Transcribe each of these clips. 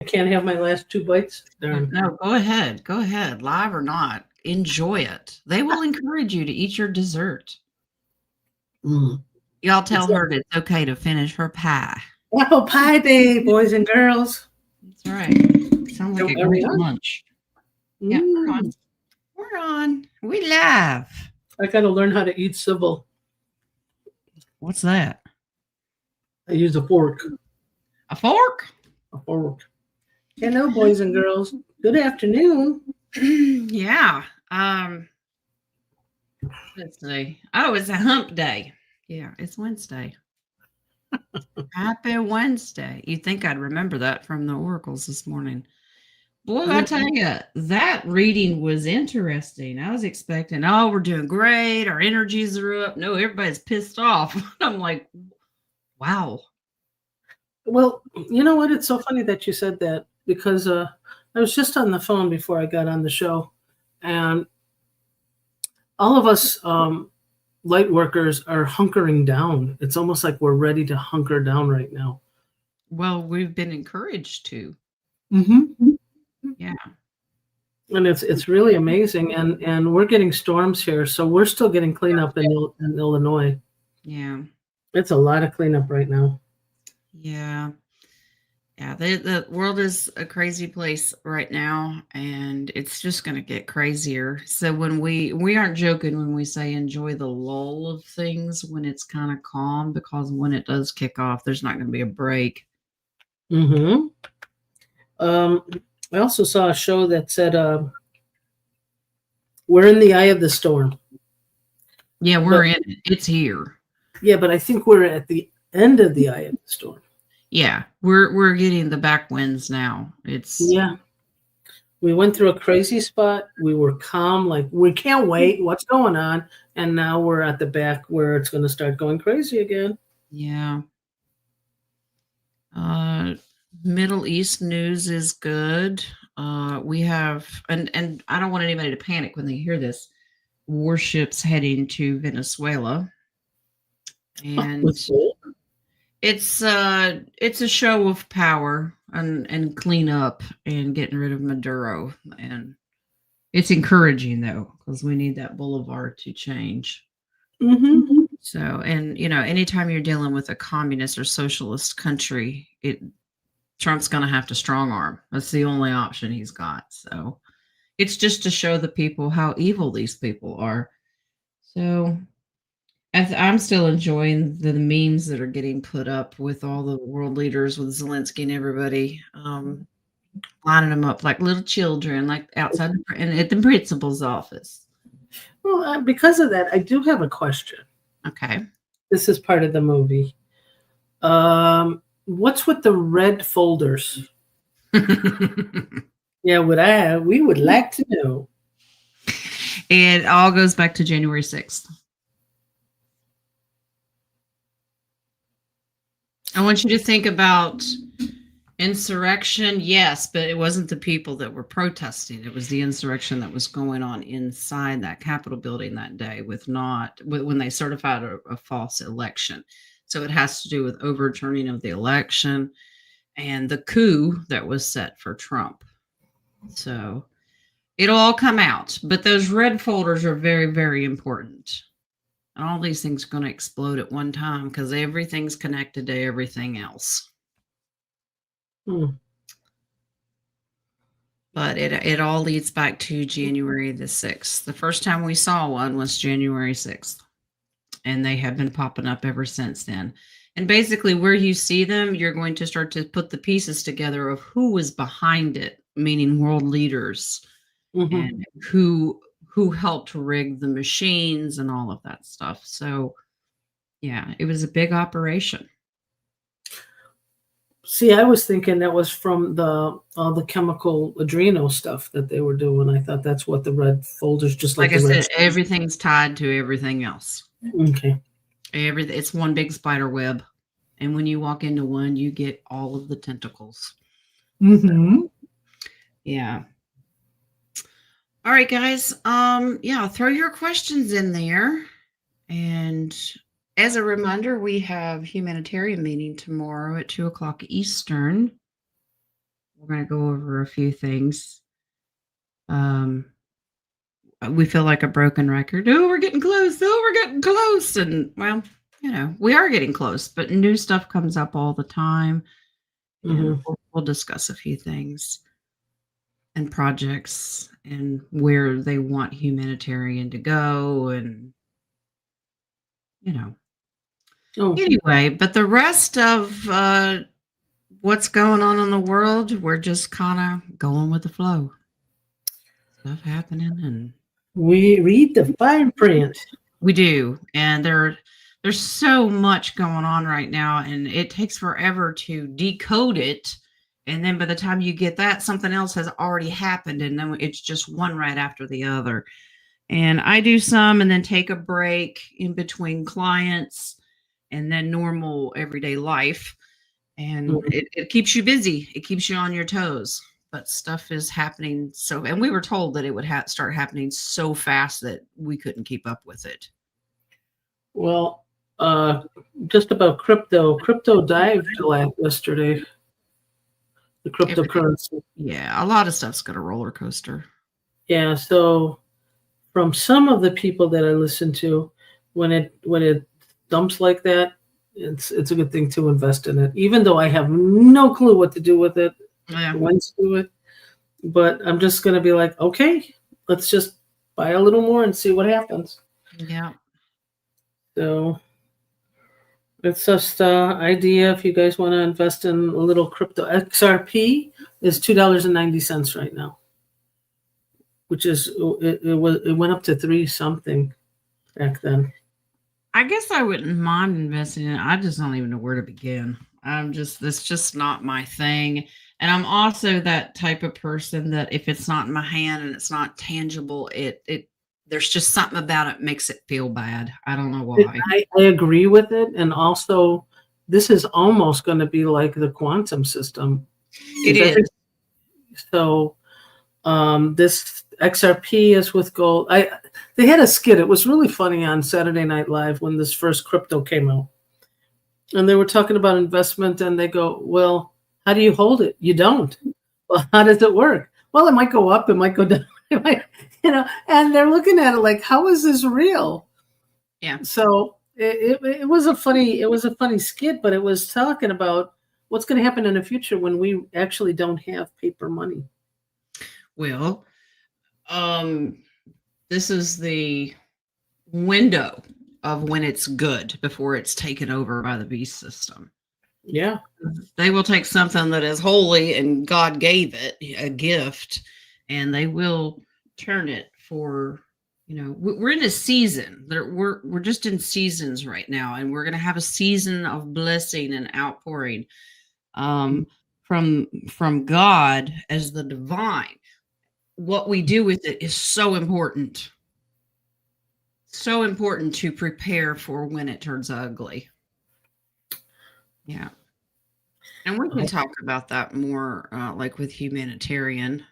I can't have my last 2 bites? Darn. No, go ahead. Go ahead, live or not. Enjoy it. They will encourage you to eat your dessert. Mm. Y'all It's tell her it's okay to finish her pie. apple pie day, boys and girls. That's right. Sounds like a Are we great on? lunch. Yeah, we're on. Mm. We're on. We live. I gotta learn how to eat civil. What's that? I use a fork. A fork? A fork. Hello, boys and girls. Good afternoon. Yeah. Let's see. Oh, it's a hump day. Yeah, it's Wednesday. Happy Wednesday. You'd think I'd remember that from the oracles this morning. Boy, I tell you, that reading was interesting. I was expecting, oh, we're doing great. Our energies are up. No, everybody's pissed off. I'm like, wow. Well, you know what? It's so funny that you said that because I was just on the phone before I got on the show, and all of us light workers are hunkering down. It's almost like we're ready to hunker down right now. Well, we've been encouraged to. Mm-hmm. Yeah. And it's really amazing, and we're getting storms here, so we're still getting cleanup in Illinois. Yeah. It's a lot of cleanup right now. Yeah. Yeah. The world is a crazy place right now, and it's just going to get crazier. So when we aren't joking when we say enjoy the lull of things when it's kind of calm, because when it does kick off, there's not going to be a break. Mm-hmm. I also saw a show that said we're in the eye of the storm. Yeah, we're in it. It's here. Yeah, but I think we're at the end of the eye of the storm. Yeah, we're getting the back winds now. It's Yeah. We went through a crazy spot. We were calm, like we can't wait. What's going on? And now we're at the back where it's going to start going crazy again. yeah. Middle East news is good. We have and I don't want anybody to panic when they hear this. Warships heading to Venezuela. And it's a show of power and clean up and getting rid of Maduro, and it's encouraging though because we need that boulevard to change. Mm-hmm. So, and anytime you're dealing with a communist or socialist country, Trump's going to have to strong arm. That's the only option he's got. So it's just to show the people how evil these people are. So I'm still enjoying the memes that are getting put up with all the world leaders, with Zelensky and everybody, lining them up like little children, like outside and at the principal's office. Well, because of that, I do have a question. Okay. This is part of the movie. What's with the red folders? Yeah, we would like to know. It all goes back to January 6th. I want you to think about insurrection, yes, but it wasn't the people that were protesting. It was the insurrection that was going on inside that Capitol building that day when they certified a false election. So it has to do with overturning of the election and the coup that was set for Trump. So it'll all come out, but those red folders are very, very important. And all these things are going to explode at one time because everything's connected to everything else. But it all leads back to January the 6th. The first time we saw one was January 6th. And they have been popping up ever since then. And basically where you see them, you're going to start to put the pieces together of who was behind it, meaning world leaders, and who helped rig the machines and all of that stuff. So yeah, it was a big operation. See, I was thinking that was from all the chemical adrenal stuff that they were doing. I thought that's what the red folders, just like I the red said, everything's tied to everything else. Okay. It's one big spider web. And when you walk into one, you get all of the tentacles. Mm-hmm. So, yeah. All right, guys. Yeah, throw your questions in there. And as a reminder, we have humanitarian meeting tomorrow at 2:00 Eastern. We're going to go over a few things. We feel like a broken record. Oh, we're getting close. Oh, we're getting close. And well, we are getting close, but new stuff comes up all the time. And we'll discuss a few things and projects and where they want humanitarian to go and anyway, but the rest of what's going on in the world, we're just kind of going with the flow. Stuff happening, and we read the fine print. We do, and there's so much going on right now, and it takes forever to decode it. And then by the time you get that, something else has already happened, and then it's just one right after the other. And I do some and then take a break in between clients and then normal everyday life. And it keeps you busy. It keeps you on your toes. But stuff is happening and we were told that it would start happening so fast that we couldn't keep up with it. Well, just about crypto. Crypto dived yesterday. The cryptocurrency. Yeah, a lot of stuff's got a roller coaster. Yeah, so from some of the people that I listen to, when it dumps like that, it's a good thing to invest in it. Even though I have no clue what to do with it, when to do it, but I'm just going to be like, okay, let's just buy a little more and see what happens. Yeah. So it's just an idea. If you guys want to invest in a little crypto, XRP is $2.90 right now, which is it went up to 3 something back then. I guess I wouldn't mind investing in it. I just don't even know where to begin. That's just not my thing. And I'm also that type of person that if it's not in my hand and it's not tangible, there's just something about it makes it feel bad. I don't know why. I agree with it. And also, this is almost going to be like the quantum system. It is. So this XRP is with gold. They had a skit. It was really funny on Saturday Night Live when this first crypto came out. And they were talking about investment, and they go, well, how do you hold it? You don't. Well, how does it work? Well, it might go up, it might go down, and they're looking at it like, how is this real? Yeah. So it was a funny skit, but it was talking about what's going to happen in the future when we actually don't have paper money. Well, this is the window of when it's good before it's taken over by the beast system. Yeah. They will take something that is holy and God gave it a gift, and they will turn it for, we're in a season. We're just in seasons right now, and we're going to have a season of blessing and outpouring from God as the divine. What we do with it is so important. So important to prepare for when it turns ugly. Yeah. And we can talk about that more like with humanitarian.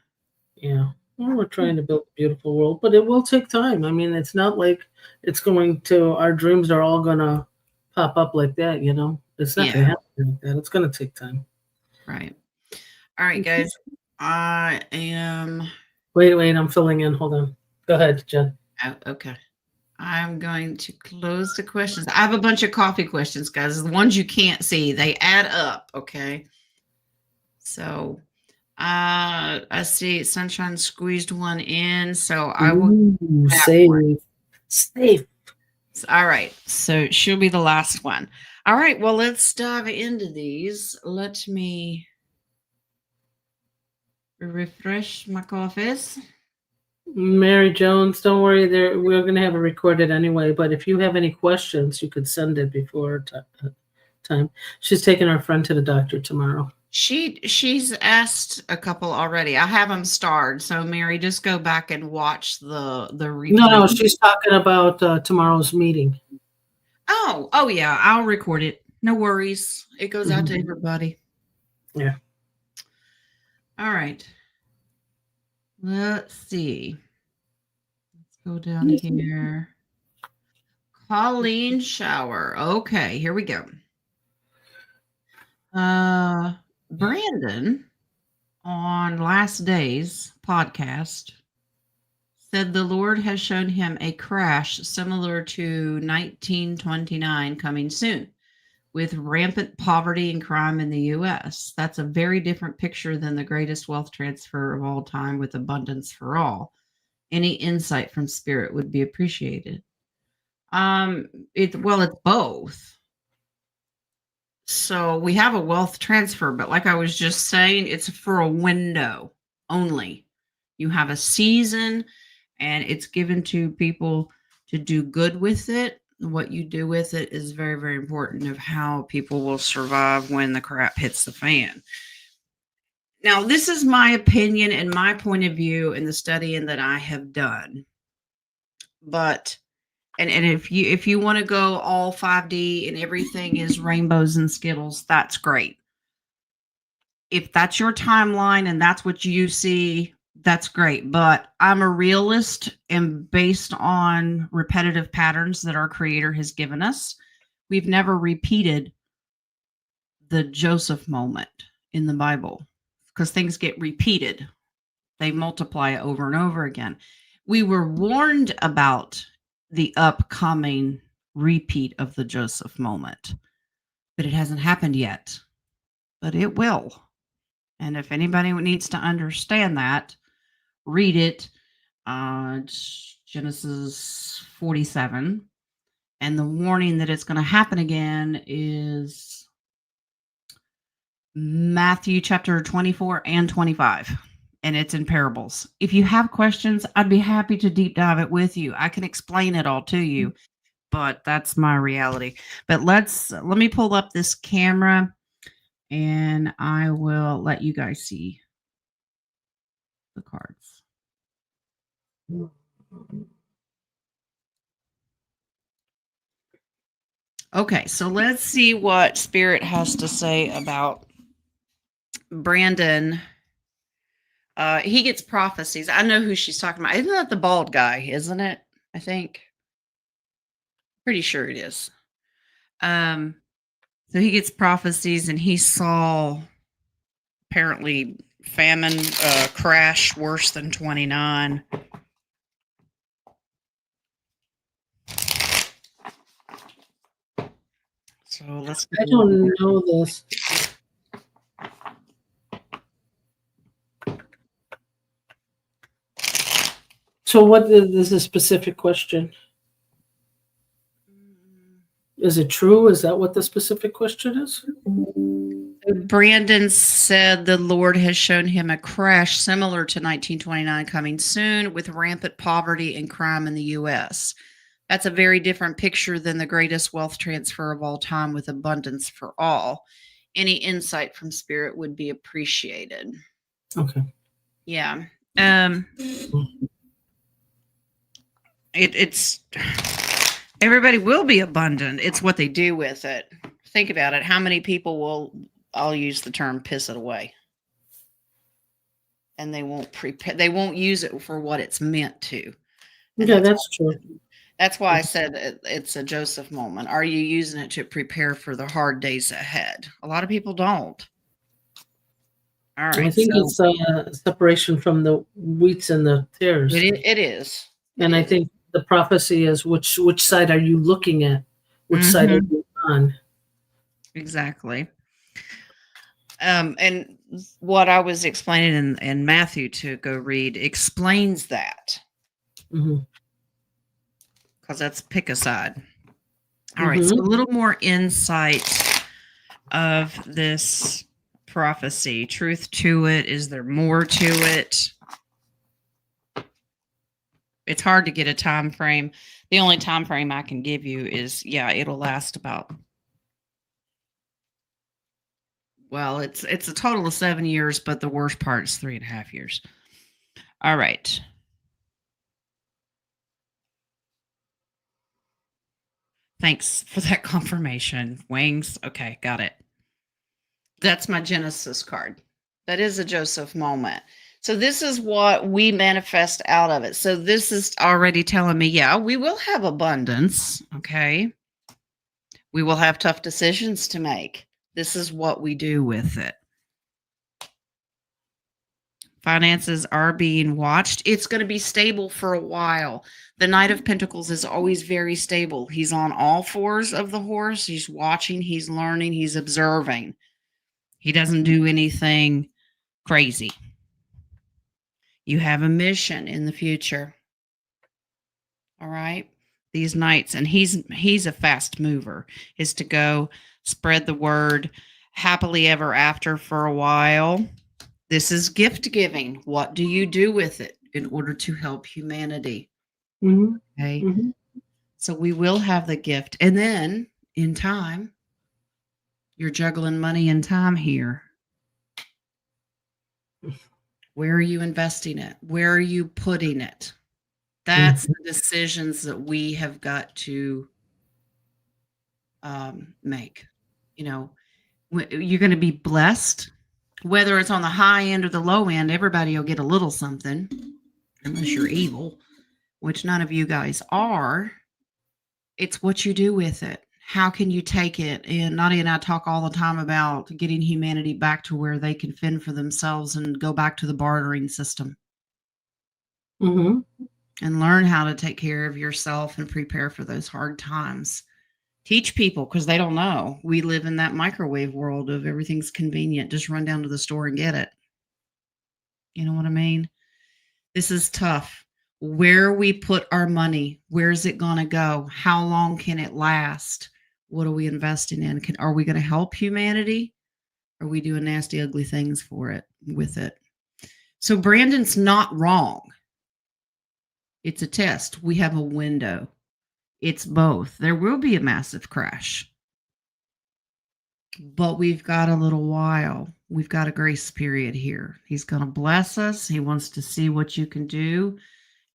Yeah. Well, we're trying to build a beautiful world, but it will take time. I mean, it's not like our dreams are all going to pop up like that, It's not going to happen like that. It's going to take time. Right. All right, guys. I am... Wait, I'm filling in. Hold on. Go ahead, Jen. Oh, okay. I'm going to close the questions. I have a bunch of coffee questions, guys. The ones you can't see, they add up, okay? So, I see Sunshine squeezed one in, so I will... Safe. All right, so she'll be the last one. All right, well, let's dive into these. Let me refresh my coffees. Mary Jones, don't worry. We're going to have it recorded anyway. But if you have any questions, you could send it before time. She's taking our friend to the doctor tomorrow. She's asked a couple already. I have them starred. So Mary, just go back and watch the replay. No, she's talking about tomorrow's meeting. Oh yeah, I'll record it. No worries. It goes out to everybody. Yeah. All right. Let's see. Let's go down here. Colleen Shower. Okay, here we go. Brandon on last day's podcast said the Lord has shown him a crash similar to 1929 coming soon, with rampant poverty and crime in the US. That's a very different picture than the greatest wealth transfer of all time with abundance for all. Any insight from spirit would be appreciated. It's both. So we have a wealth transfer, but like I was just saying, it's for a window only. You have a season and it's given to people to do good with it. What you do with it is very, very important of how people will survive when the crap hits the fan. Now, this is my opinion and my point of view in the studying that I have done. But and if you want to go all 5D and everything is rainbows and skittles, that's great. If that's your timeline and that's what you see, that's great. But I'm a realist, and based on repetitive patterns that our creator has given us, we've never repeated the Joseph moment in the Bible because things get repeated. They multiply over and over again. We were warned about the upcoming repeat of the Joseph moment, but it hasn't happened yet, but it will. And if anybody needs to understand that, read it. Genesis 47. And the warning that it's going to happen again is Matthew chapter 24 and 25. And it's in parables. If you have questions, I'd be happy to deep dive it with you. I can explain it all to you, but that's my reality. But let me pull up this camera and I will let you guys see the cards. Okay, so let's see what Spirit has to say about Brandon. He gets prophecies. I know who she's talking about. Isn't that the bald guy, isn't it? I think. Pretty sure it is. So he gets prophecies and he saw apparently famine crash worse than 29. So let's. I don't know this. So what is a specific question? Is it true? Is that what the specific question is? Brandon said the Lord has shown him a crash similar to 1929 coming soon with rampant poverty and crime in the U.S. That's a very different picture than the greatest wealth transfer of all time with abundance for all. Any insight from Spirit would be appreciated. Okay. Yeah. It's everybody will be abundant. It's what they do with it. Think about it. How many people will, I'll use the term, piss it away? And they won't prepare. They won't use it for what it's meant to. And Yeah, that's true. That's why I said it's a Joseph moment. Are you using it to prepare for the hard days ahead? A lot of people don't. All right. I think it's a separation from the wheats and the tares. It is. And I think the prophecy is which side are you looking at? Which side are you on? Exactly. And what I was explaining in Matthew to go read explains that. Because that's pick a side. All right. So a little more insight of this prophecy. Truth to it. Is there more to it? It's hard to get a time frame. The only time frame I can give you is, it'll last about, well, it's a total of 7 years, but the worst part is 3.5 years. All right. Thanks for that confirmation. Wings. Okay, got it. That's my Genesis card. That is a Joseph moment. So this is what we manifest out of it. So this is already telling me, we will have abundance. Okay. We will have tough decisions to make. This is what we do with it. Finances are being watched. It's going to be stable for a while. The Knight of Pentacles is always very stable. He's on all fours of the horse. He's watching, he's learning, he's observing. He doesn't do anything crazy. You have a mission in the future. All right. These knights, and he's a fast mover, is to go spread the word happily ever after for a while. This is gift giving. What do you do with it in order to help humanity? Mm-hmm. Okay. Mm-hmm. So we will have the gift. And then in time, you're juggling money and time here. Where are you investing it? Where are you putting it? That's the decisions that we have got to make. You know, you're going to be blessed, whether it's on the high end or the low end. Everybody will get a little something, unless you're evil, which none of you guys are. It's what you do with it. How can you take it? And Nadia and I talk all the time about getting humanity back to where they can fend for themselves and go back to the bartering system. Mm-hmm. And learn how to take care of yourself and prepare for those hard times. Teach people, because they don't know. We live in that microwave world of everything's convenient. Just run down to the store and get it. You know what I mean? This is tough. Where we put our money, where's it going to go? How long can it last? What are we investing in? Are we going to help humanity? Or are we doing nasty, ugly things with it? So Brandon's not wrong. It's a test. We have a window. It's both. There will be a massive crash. But we've got a little while. We've got a grace period here. He's going to bless us. He wants to see what you can do.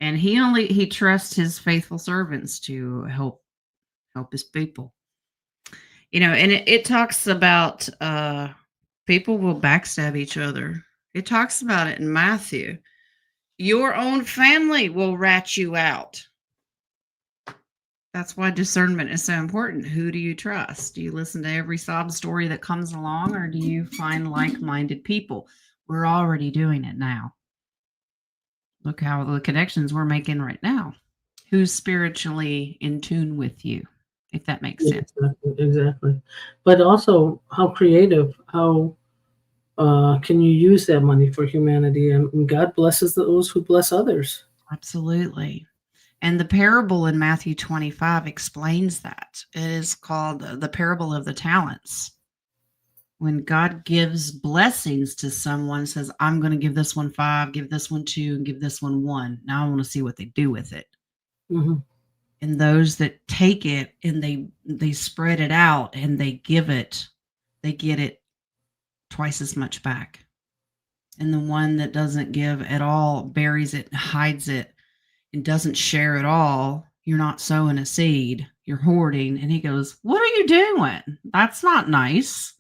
And he trusts his faithful servants to help his people. You know, and it talks about people will backstab each other. It talks about it in Matthew. Your own family will rat you out. That's why discernment is so important. Who do you trust? Do you listen to every sob story that comes along, or do you find like-minded people? We're already doing it now. Look how the connections we're making right now. Who's spiritually in tune with you, if that makes sense. Exactly. But also, how creative, how can you use that money for humanity? And God blesses those who bless others. Absolutely. And the parable in Matthew 25 explains that. It is called the parable of the talents. When God gives blessings to someone, says, I'm going to give this one 5, give this one 2, and give this one 1. Now I want to see what they do with it. Mm-hmm. And those that take it and they spread it out and they give it, they get it twice as much back. And the one that doesn't give at all, buries it, hides it, and doesn't share at all, you're not sowing a seed, you're hoarding. And he goes, what are you doing? That's not nice.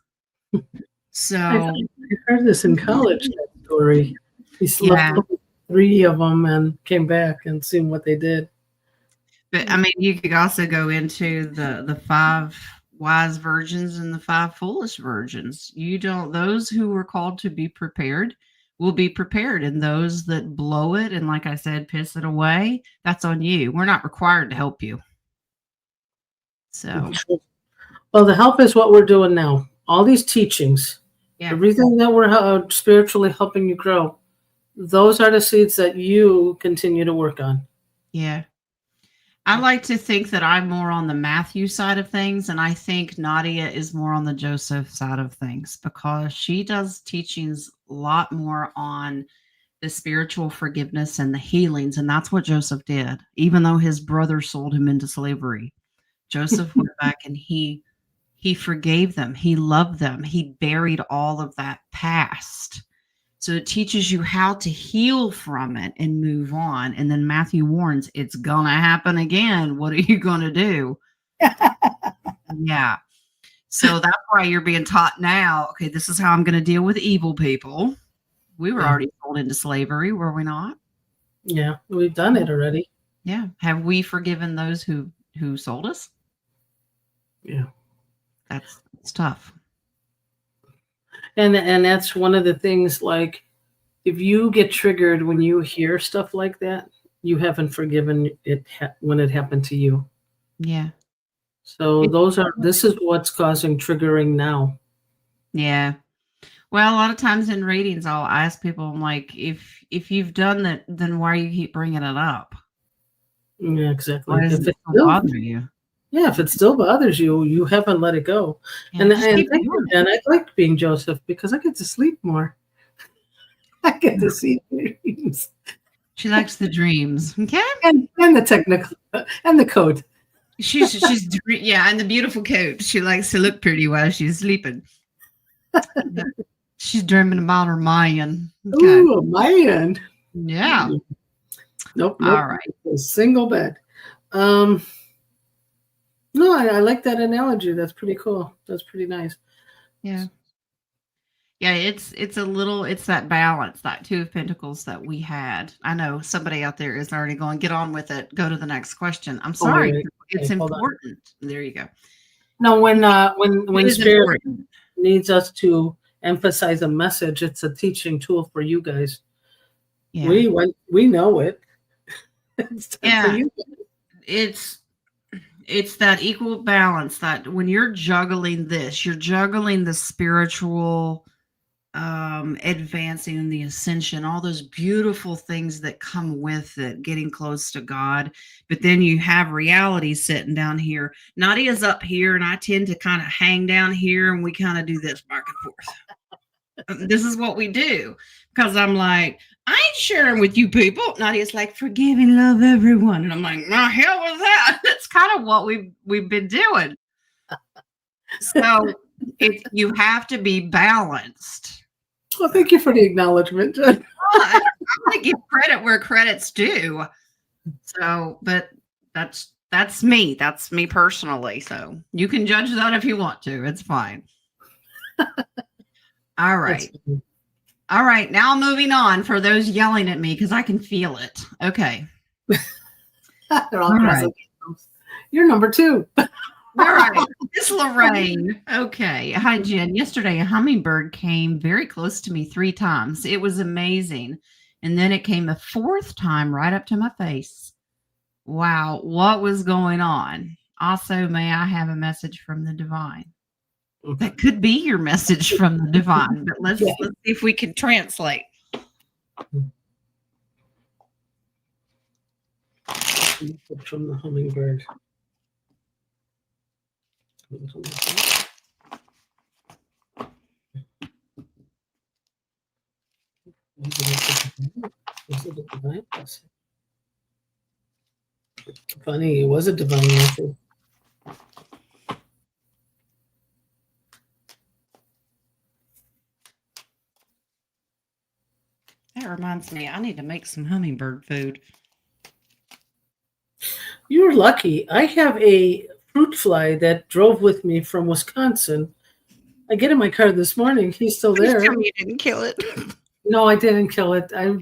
So I heard this in college, that story. He yeah. left 3 of them and came back and seen what they did. But I mean, you could also go into the 5 wise virgins and the 5 foolish virgins. Those who were called to be prepared will be prepared. And those that blow it and, like I said, piss it away, that's on you. We're not required to help you. So, well, the help is what we're doing now. All these teachings, everything that we're spiritually helping you grow, those are the seeds that you continue to work on. Yeah. I like to think that I'm more on the Matthew side of things, and I think Nadia is more on the Joseph side of things, because she does teachings a lot more on the spiritual forgiveness and the healings, and that's what Joseph did. Even though his brother sold him into slavery, Joseph went back and he forgave them. He loved them. He buried all of that past. So it teaches you how to heal from it and move on. And then Matthew warns, it's going to happen again. What are you going to do? Yeah. So that's why you're being taught now, okay, this is how I'm going to deal with evil people. We were already sold into slavery, were we not? Yeah, we've done it already. Yeah. Have we forgiven those who sold us? Yeah. It's tough. And that's one of the things, like, if you get triggered when you hear stuff like that, you haven't forgiven it when it happened to you. Yeah. So It- this is what's causing triggering now. yeah. Well, a lot of times in readings, I'll ask people, I'm like, if you've done that, then why you keep bringing it up? Yeah, Why exactly. does If it it still still, bother you? yeah, if it still bothers you, you haven't let it go. Yeah, just keep Thank you. doing it. And I like being Joseph because I get to sleep more. I get to see dreams She likes the dreams. Okay. and the technical and the code. Yeah, and the beautiful coat. She likes to look pretty while she's sleeping. Yeah. She's dreaming about her Mayan. Okay. Ooh, man. Yeah. Nope, All nope. right. A single bed. Um, no, I like that analogy. That's pretty cool. That's pretty nice. Yeah. Yeah, it's that balance, that two of pentacles that we had. I know somebody out there is already going, get on with it. Go to the next question. I'm Oh, sorry. wait. It's Okay, hold on. important. There you go. No, It when is spirit important. needs us to emphasize a message, it's a teaching tool for you guys. Yeah. We know it. It's time for Yeah. you. It's that equal balance that when you're juggling this, you're juggling the spiritual advancing and the ascension, all those beautiful things that come with it, getting close to God. But then you have reality sitting down here. Nadia's up here, and I tend to kind of hang down here, and we kind of do this back and forth. This is what we do because I'm like, I ain't sharing with you people. Nadia's like, forgive and love everyone, and I'm like, no, hell with that. That's kind of what we've been doing. So you have to be balanced. Well, thank you for the acknowledgement. I'm gonna give credit where credit's due. So, but that's me. That's me personally. So you can judge that if you want to. It's fine. All That's right. All right. Now moving on for those yelling at me because I can feel it. Okay. they're all All crossing. right. You're number 2. All right. It's Lorraine. Okay. Hi, Jen. Yesterday, a hummingbird came very close to me 3 times. It was amazing. And then it came a 4th time right up to my face. Wow. What was going on? Also, may I have a message from the divine? That could be your message from the divine, but let's see if we can translate. From the hummingbird. Was it a divine message? Funny, it was a divine message. That reminds me, I need to make some hummingbird food. You're lucky. I have a fruit fly that drove with me from Wisconsin. I get in my car this morning. He's still Please there. tell me you didn't kill it. No, I didn't kill it. I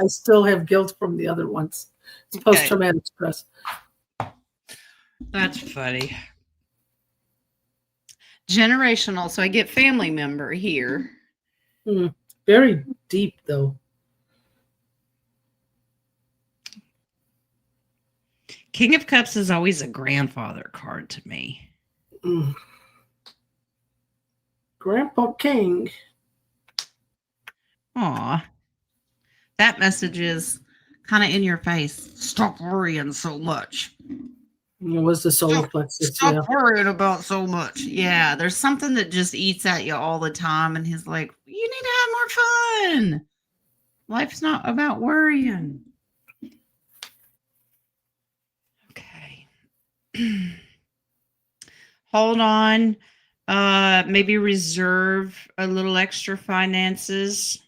still have guilt from the other ones. It's post-traumatic stress. That's funny. Generational. So I get family member here. Very deep, though. King of Cups is always a grandfather card to me. Grandpa King. Aw. That message is kind of in your face. Stop worrying so much. It was the solar plexus. Stop worrying about so much. Yeah, there's something that just eats at you all the time, and he's like, you need to have more fun. Life's not about worrying. Okay. Hold on. Maybe reserve a little extra finances.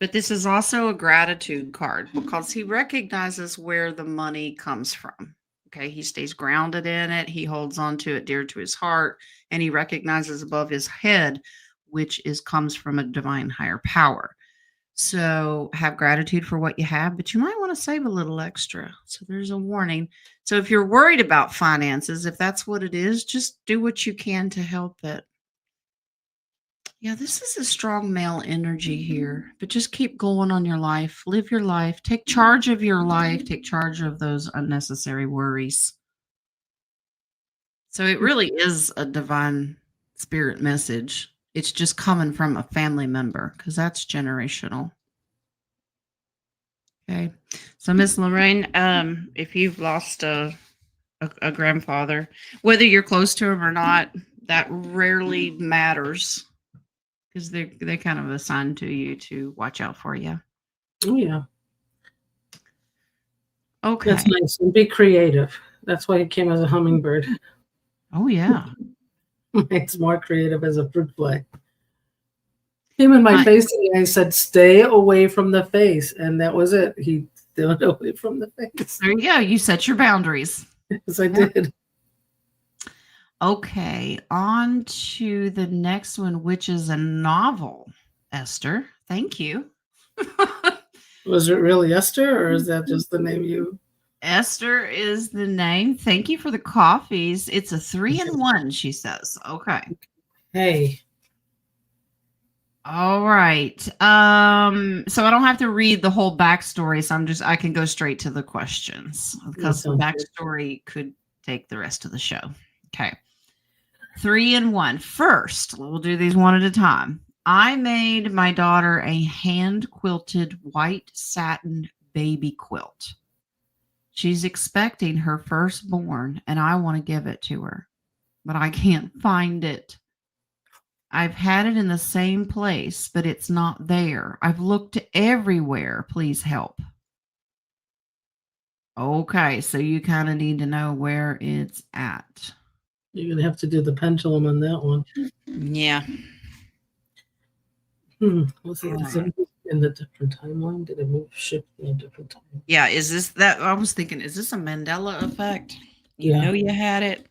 But this is also a gratitude card because he recognizes where the money comes from. Okay, he stays grounded in it. He holds on to it dear to his heart, and he recognizes above his head, which comes from a divine higher power. So have gratitude for what you have, but you might want to save a little extra. So there's a warning. So if you're worried about finances, if that's what it is, just do what you can to help it. Yeah, this is a strong male energy here, but just keep going on your life. Live your life. Take charge of your life. Take charge of those unnecessary worries. So it really is a divine spirit message. It's just coming from a family member because that's generational. Okay. So Miss Lorraine, if you've lost a grandfather, whether you're close to him or not, that rarely matters because they kind of assigned to you to watch out for you. Oh yeah, that's Okay. nice. And be creative. That's why he came as a hummingbird. Oh yeah. It's more creative as a fruit fly. Came in my I, face and I said, "Stay away from the face," and that was it. He stayed away from the face. there you go. You set your boundaries. Yes, I Yeah. did. Okay. On to the next one, which is a novel. Esther, thank you. Was it really Esther, or is that just the name you? Esther is the name. Thank you for the coffees. It's a 3-in-1, she says. Okay. Hey, All right. So I don't have to read the whole backstory, so I can go straight to the questions that because the sounds good. backstory could take the rest of the show. Okay. 3-in-1. First, we'll do these one at a time. I made my daughter a hand quilted white satin baby quilt. She's expecting her firstborn, and I want to give it to her, but I can't find it. I've had it in the same place, but it's not there. I've looked everywhere. Please help. Okay, so you kind of need to know where it's at. You're gonna have to do the pendulum on that one. Yeah. Was it is it in the different timeline? Did it move shift in a different time? Yeah, is this that I was thinking, is this a Mandela effect? You Yeah. know you had it,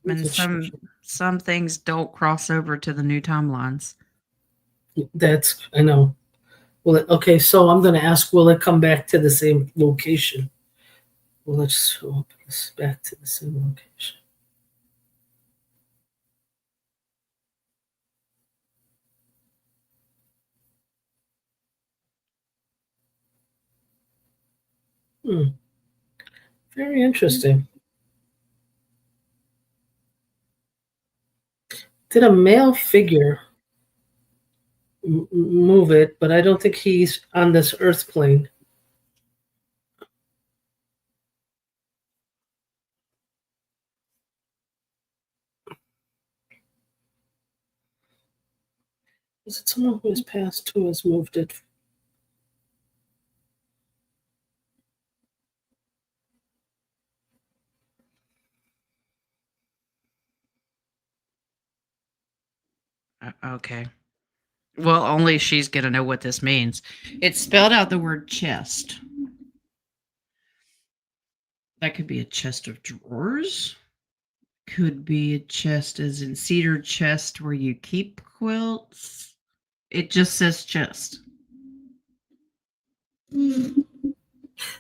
and Was it some things don't cross over to the new timelines. That's I know. Will it? Okay, so I'm gonna ask. Will it come back to the same location? Well, let's open this back to the same location. Hmm. Very interesting. Did a male figure move it? But I don't think he's on this earth plane. Is it someone who has passed who has moved it? Okay. Well, only she's going to know what this means. It spelled out the word chest. That could be a chest of drawers. Could be a chest as in cedar chest where you keep quilts. It just says chest. Did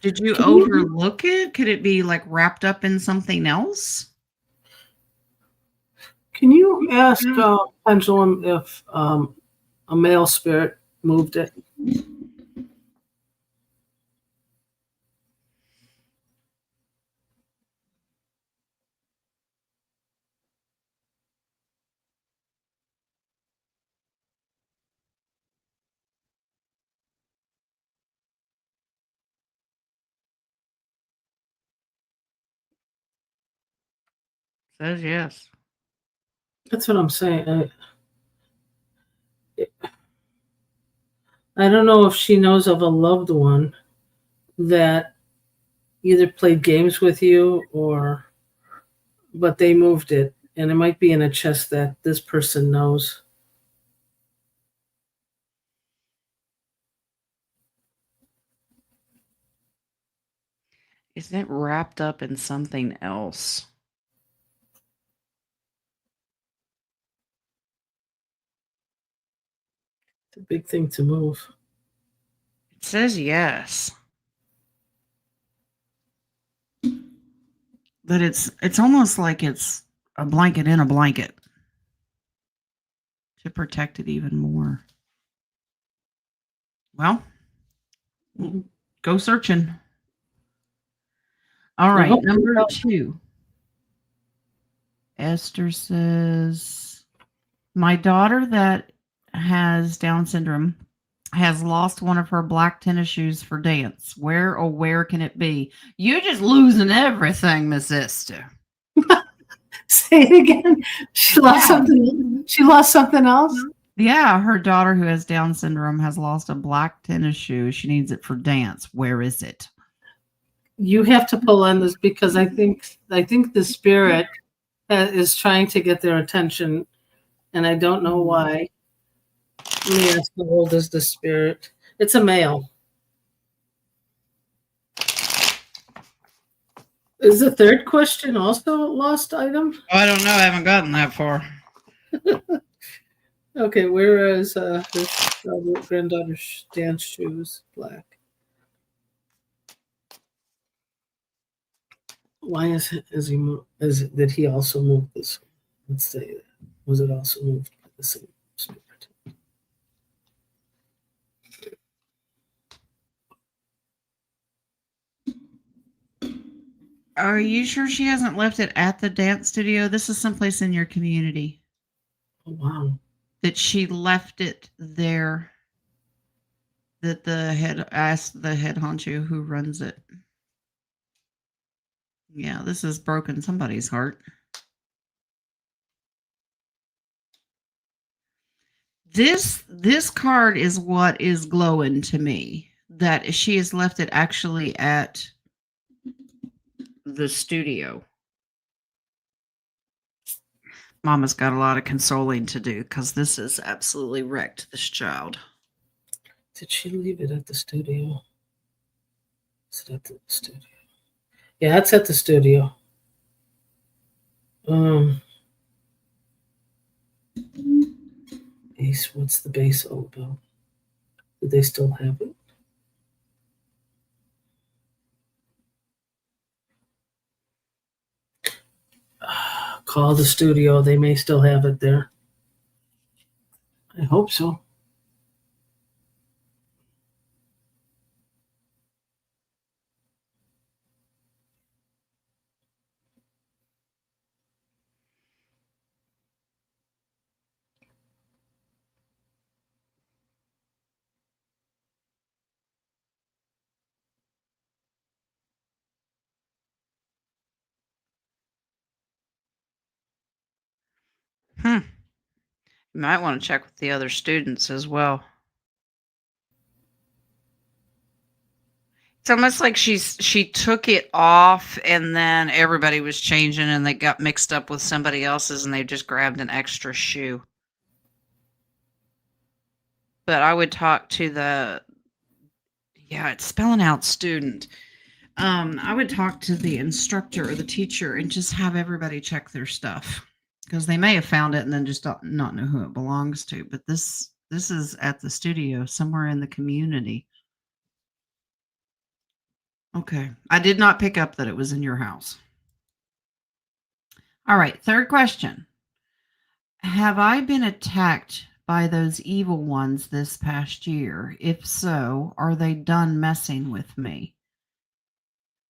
you Can you, overlook it? Could it be like wrapped up in something else? can you ask Pendulum if a male spirit moved it? Says yes. That's what I'm saying. I don't know if she knows of a loved one that either played games with you or, but they moved it. And it might be in a chest that this person knows. Isn't it wrapped up in something else? It's a big thing to move. It says yes. But it's almost like it's a blanket in a blanket. to protect it even more. Well, go searching. All right, number 2. Esther says, my daughter that has Down syndrome has lost one of her black tennis shoes for dance. Where can it be? You're just losing everything, Miss Esther. Say it again. She lost something. She lost something else? Yeah, her daughter who has Down syndrome has lost a black tennis shoe. She needs it for dance. Where is it? You have to pull on this because I think the spirit is trying to get their attention, and I don't know why. Let me ask, how old is the spirit? It's a male. Is the third question also a lost item? I don't know. I haven't gotten that far. Okay, where is his granddaughter's dance shoes? Black. Why did he also move this? Let's say that. Was it also moved by the same spirit? Are you sure she hasn't left it at the dance studio? This is someplace in your community. Oh, wow. That she left it there. That asked the head honcho who runs it. Yeah, this has broken somebody's heart. This card is what is glowing to me. That she has left it actually at the studio. Mama's got a lot of consoling to do because this has absolutely wrecked this child. Did she leave it at the studio? Is it at the studio? Yeah, it's at the studio. Base. What's the base all about? Do they still have it? Call the studio. They may still have it there. I hope so. You might want to check with the other students as well. It's almost like she took it off and then everybody was changing and they got mixed up with somebody else's and they just grabbed an extra shoe. But I would talk to it's spelling out student. I would talk to the instructor or the teacher and just have everybody check their stuff because they may have found it and then just not know who it belongs to. But this is at the studio somewhere in the community. Okay. I did not pick up that it was in your house. All right. Third question. Have I been attacked by those evil ones this past year? If so, are they done messing with me?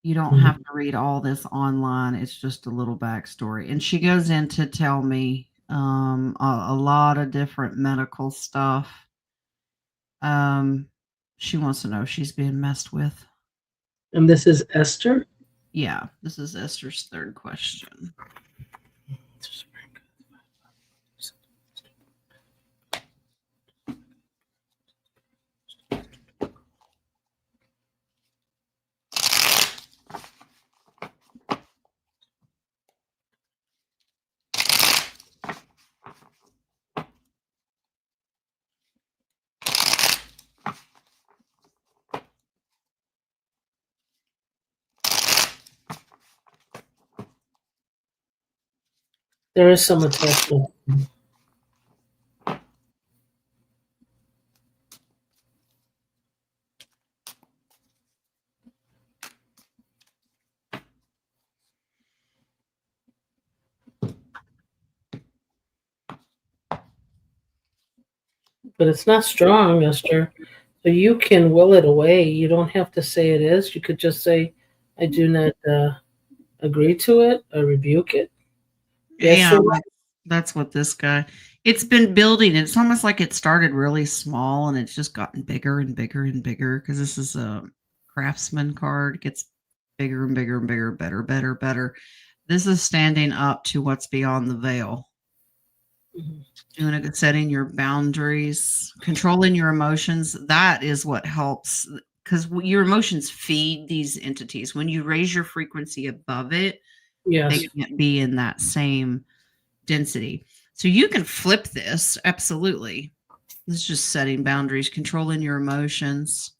You don't have to read all this online. It's just a little backstory. And she goes in to tell me a lot of different medical stuff. She wants to know if she's being messed with. And this is Esther? Yeah, this is Esther's third question. There is some attachment. but it's not strong, Esther. So you can will it away. You don't have to say it is. You could just say, I do not agree to it. I rebuke it. Yes Yeah, or no. that's what this guy. It's been building. It's almost like it started really small and it's just gotten bigger and bigger and bigger because this is a craftsman card. It gets bigger and bigger and bigger, better, better, better. This is standing up to what's beyond the veil. Mhm. Doing a good setting your boundaries, controlling your emotions. That is what helps because your emotions feed these entities. When you raise your frequency above it, they Yes. can't be in that same density. So you can flip this, absolutely. This is just setting boundaries, controlling your emotions.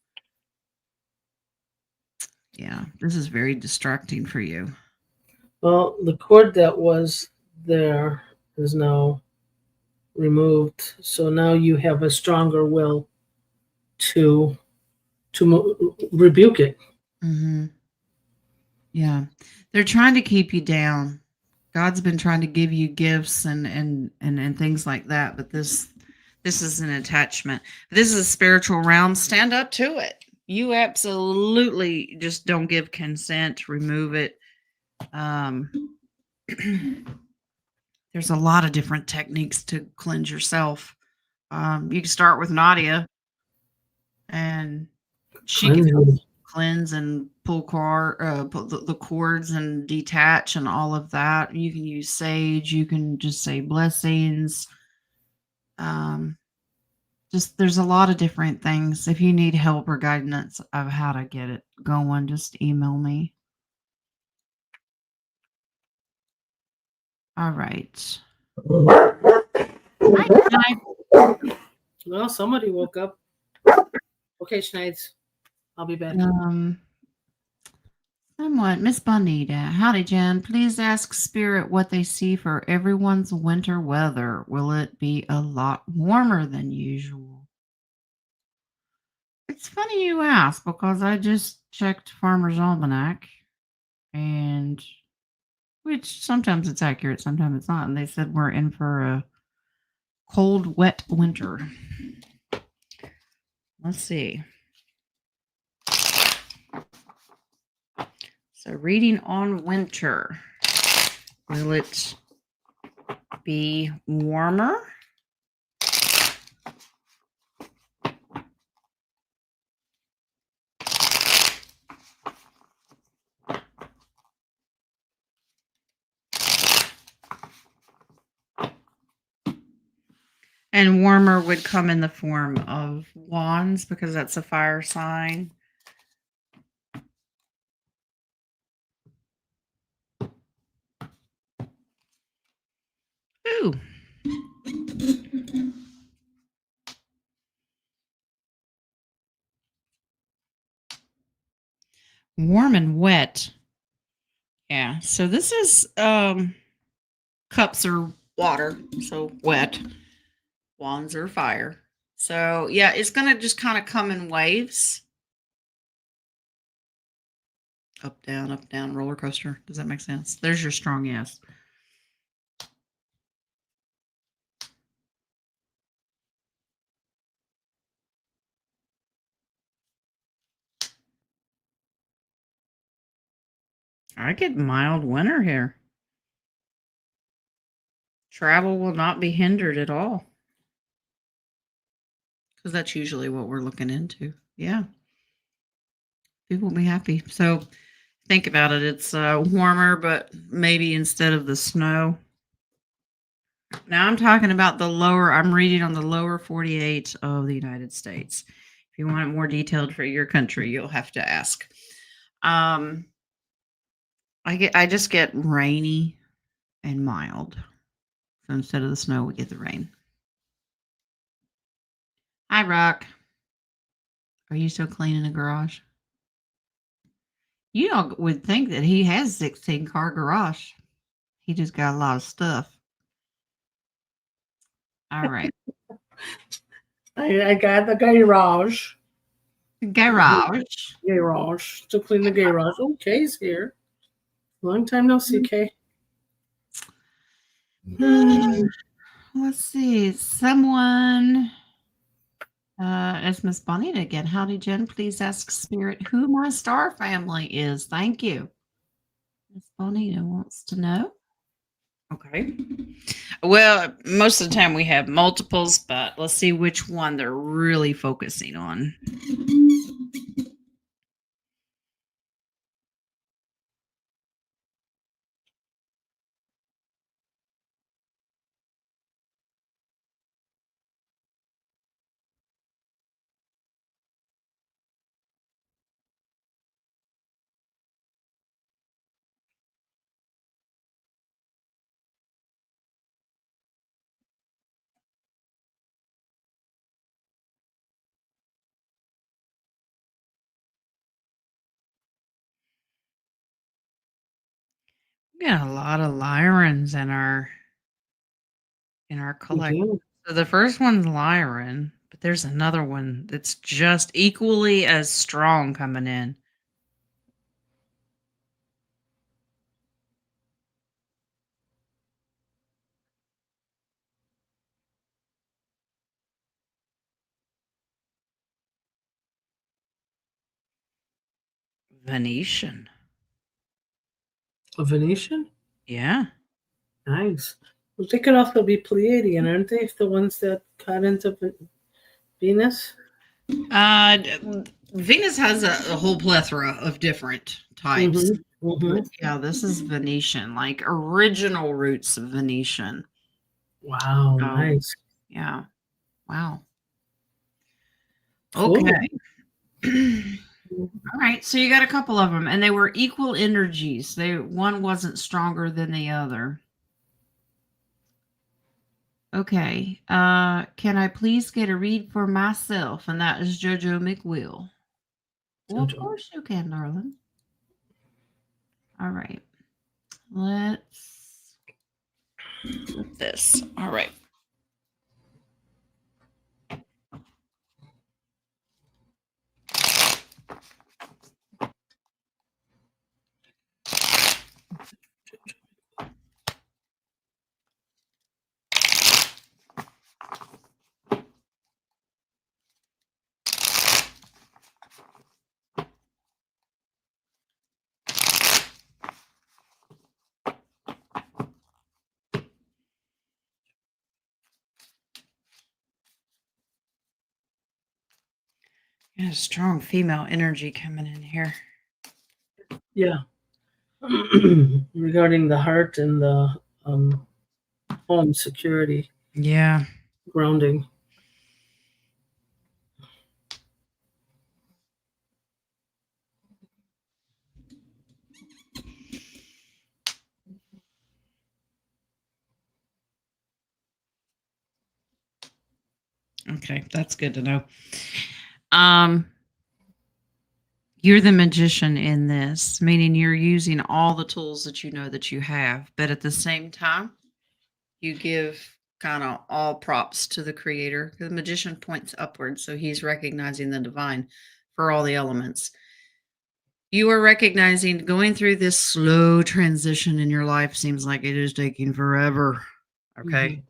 Yeah, this is very distracting for you. Well, the cord that was there is now removed. So now you have a stronger will to rebuke it. Hmm. Yeah, they're trying to keep you down. God's been trying to give you gifts and things like that, but this is an attachment. This is a spiritual realm. Stand up to it. You absolutely just don't give consent. Remove it. Um, there's a lot of different techniques to cleanse yourself. You can start with Nadia, and she can help Cleansing. cleanse and pull the cords and detach and all of that. You can use sage. You can just say blessings. Um, just there's a lot of different things. If you need help or guidance of how to get it going, just email me. All right. Hi, Well, somebody woke up. Okay, Schneids, I'll be back. Somewhat. Miss Bonita. Howdy, Jen. Please ask Spirit what they see for everyone's winter weather. Will it be a lot warmer than usual? It's funny you ask because I just checked Farmer's Almanac and which sometimes it's accurate, sometimes it's not. And they said we're in for a cold, wet winter. Let's see. So, reading on winter. Will it be warmer? And warmer would come in the form of wands because that's a fire sign. Ooh. Warm and wet. Yeah. So this is cups are water, so wet. Wands are fire. So yeah, it's gonna just kind of come in waves. Up, down, roller coaster. Does that make sense? There's your strong yes. I get mild winter here. Travel will not be hindered at all. Because that's usually what we're looking into. Yeah. People will be happy. So think about it. It's warmer, but maybe instead of the snow. Now I'm talking about I'm reading on the lower 48 of the United States. If you want it more detailed for your country, you'll have to ask. Um, I just get rainy and mild. So instead of the snow, we get the rain. Hi, Rock. Are you still cleaning the garage? You all would think that he has 16-car garage. He just got a lot of stuff. All right. I got the garage. Garage. Garage. To clean the garage. Oh, Kay's here. Long time no see, Kay. Let's see. Someone. It's Miss Bonita again. Howdy, Jen. Please ask Spirit who my star family is. Thank you. Miss Bonita wants to know. Okay. Well, most of the time we have multiples, but let's see which one they're really focusing on. We got a lot of Lyrans in our We collection. do. So the first one's Lyran, but there's another one that's just equally as strong coming in. Venetian. A Venetian? Yeah. Nice. Well, they could also be Pleiadian, aren't they? The ones that got into Venus? Venus has a whole plethora of different types. Mm-hmm. Mm-hmm. But yeah, this is Venetian, like original roots of Venetian. Wow, Oh, nice. yeah. Wow. Cool. Okay. All right. So you got a couple of them, and they were equal energies. One wasn't stronger than the other. Okay. Can I please get a read for myself? And that is Jojo McWill. Well, of Jojo. course you can, darling. All right. Let's put this. All right. Yeah, strong female energy coming in here. Yeah. Regarding the heart and the home security, Yeah. grounding. Okay, that's good to know. Um, you're the magician in this, meaning you're using all the tools that you know that you have, but at the same time, you give kind of all props to the creator. The magician points upward, so he's recognizing the divine for all the elements. You are recognizing going through this slow transition in your life seems like it is taking forever. Okay.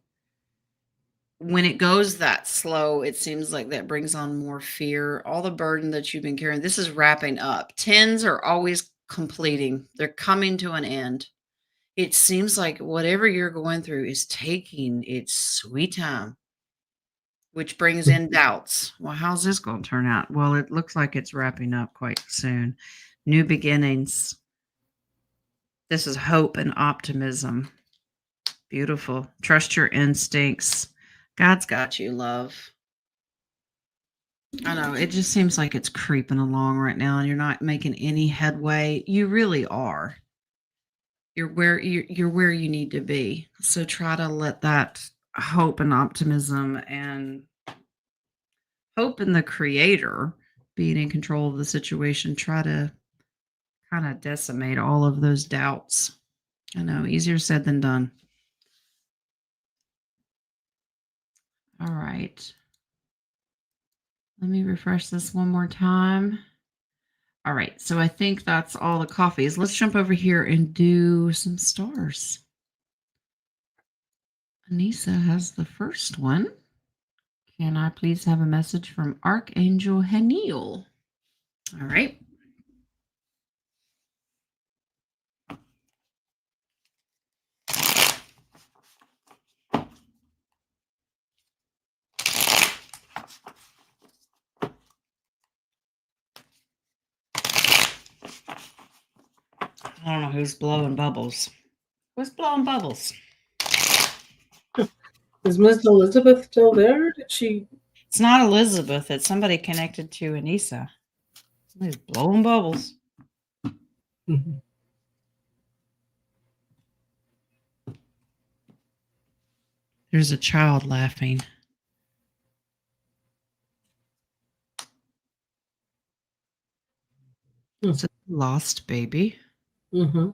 When it goes that slow, it seems like that brings on more fear. All the burden that you've been carrying, this is wrapping up. Tens are always completing, they're coming to an end. It seems like whatever you're going through is taking its sweet time, which brings in doubts. Well, how's this going to turn out? Well, it looks like it's wrapping up quite soon. New beginnings. This is hope and optimism. Beautiful. Trust your instincts. God's got you, love. I know. It just seems like it's creeping along right now and you're not making any headway. You really are. You're where you need to be. So try to let that hope and optimism and hope in the creator being in control of the situation, try to kind of decimate all of those doubts. I know, easier said than done. All right. Let me refresh this one more time. All right. So I think that's all the coffees. Let's jump over here and do some stars. Anissa has the first one. Can I please have a message from Archangel Haniel? All right. I don't know who's blowing bubbles. Who's blowing bubbles? Is Miss Elizabeth still there? Did she? It's not Elizabeth. It's somebody connected to Anissa. Somebody's blowing bubbles. Mhm. There's a child laughing. It's a lost baby. Mm-hmm.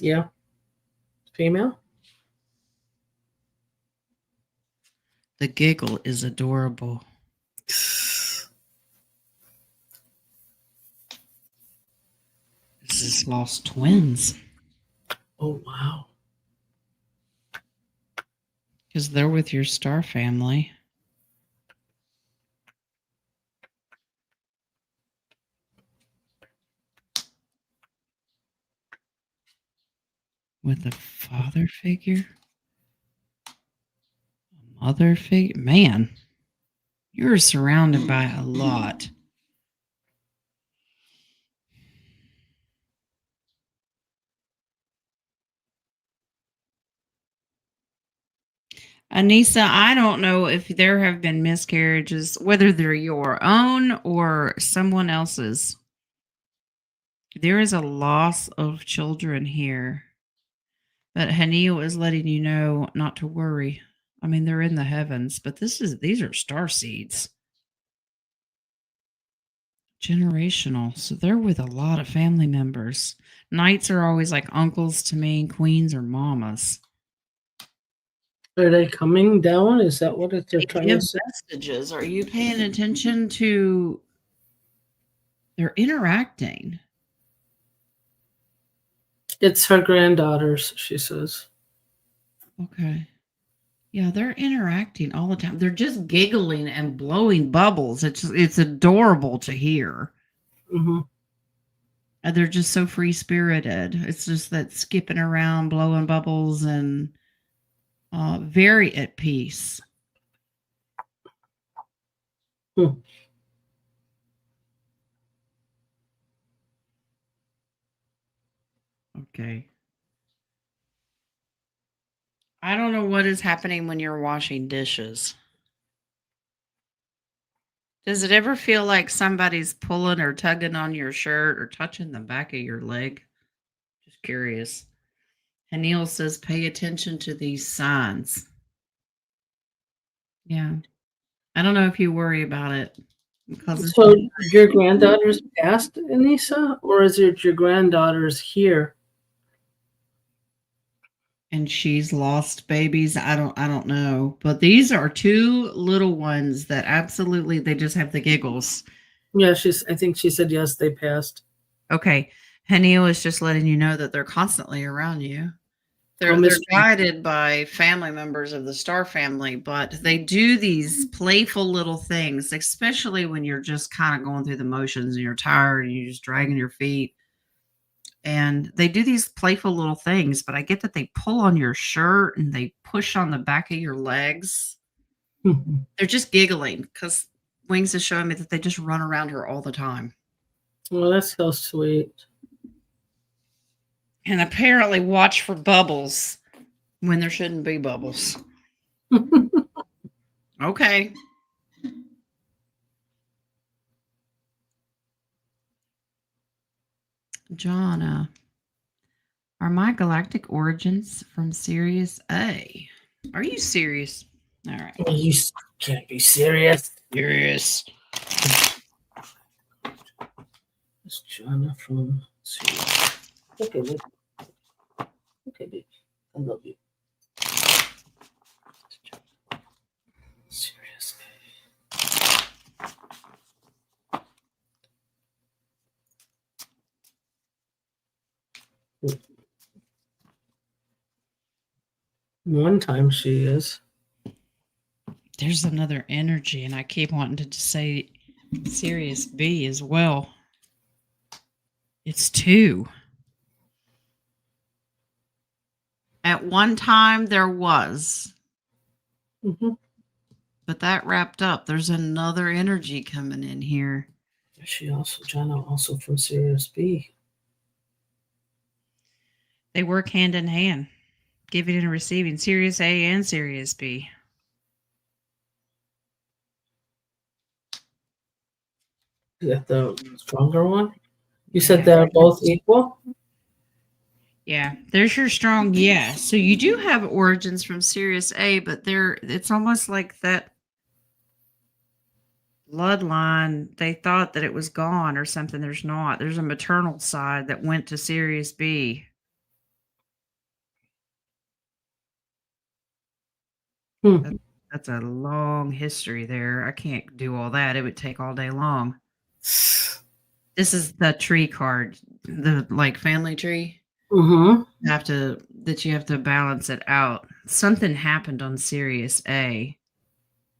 Yeah. Female? The giggle is adorable. This is lost twins. Oh, wow. Because they're with your star family. With a father figure. A mother figure. Man, you're surrounded by a lot. Anissa, I don't know if there have been miscarriages, whether they're your own or someone else's. There is a loss of children here. But Haniel is letting you know not to worry. I mean, they're in the heavens, but these are star seeds. Generational. So they're with a lot of family members. Knights are always like uncles to me, queens are mamas. Are they coming down? Is that what they're They trying give to say? messages. Are you paying attention to they're interacting? It's her granddaughters, she says. Okay. Yeah, they're interacting all the time. They're just giggling and blowing bubbles. It's adorable to hear. Mm-hmm. And they're just so free spirited. It's just that skipping around, blowing bubbles, and very at peace. Hmm. Okay. I don't know what is happening when you're washing dishes. Does it ever feel like somebody's pulling or tugging on your shirt or touching the back of your leg? Just curious. Haniel says, pay attention to these signs. Yeah. I don't know if you worry about it because it's So your granddaughters passed, Anissa, or is it your granddaughters here? and she's lost babies. I don't know. But these are two little ones that absolutely they just have the giggles. Yeah, I think she said yes, they passed. Okay. Haniel is just letting you know that they're constantly around you. Oh, They're Miss. guided by family members of the star family, but they do these playful little things, especially when you're just kind of going through the motions and you're tired and you're just dragging your feet. And they do these playful little things, but I get that they pull on your shirt and they push on the back of your legs. They're just giggling because Wings is showing me that they just run around her all the time. Well, that's so sweet. And apparently watch for bubbles when there shouldn't be bubbles. Okay. Jonna, are my galactic origins from Sirius A? Are you serious? All right. You can't be serious. Serious. It's Jonna from Sirius. Okay, babe. Okay, babe. I love you. Sirius. One time she is. There's another energy, and I keep wanting to just say Sirius B as well. It's 2. At one time, there was, Mhm. but that wrapped up. There's another energy coming in here. She also, Jenna, also from Sirius B. They work hand in hand, giving and receiving, Sirius A and Sirius B. Is that the stronger one? You Yeah. said they're both equal? Yeah, there's your strong yes. So you do have origins from Sirius A, but it's almost like that bloodline, they thought that it was gone or something. There's not. There's a maternal side that went to Sirius B. Hmm. That's a long history there. I can't do all that. It would take all day long. This is the tree card, the like family tree. Mm-hmm. You have to balance it out. Something happened on Sirius A.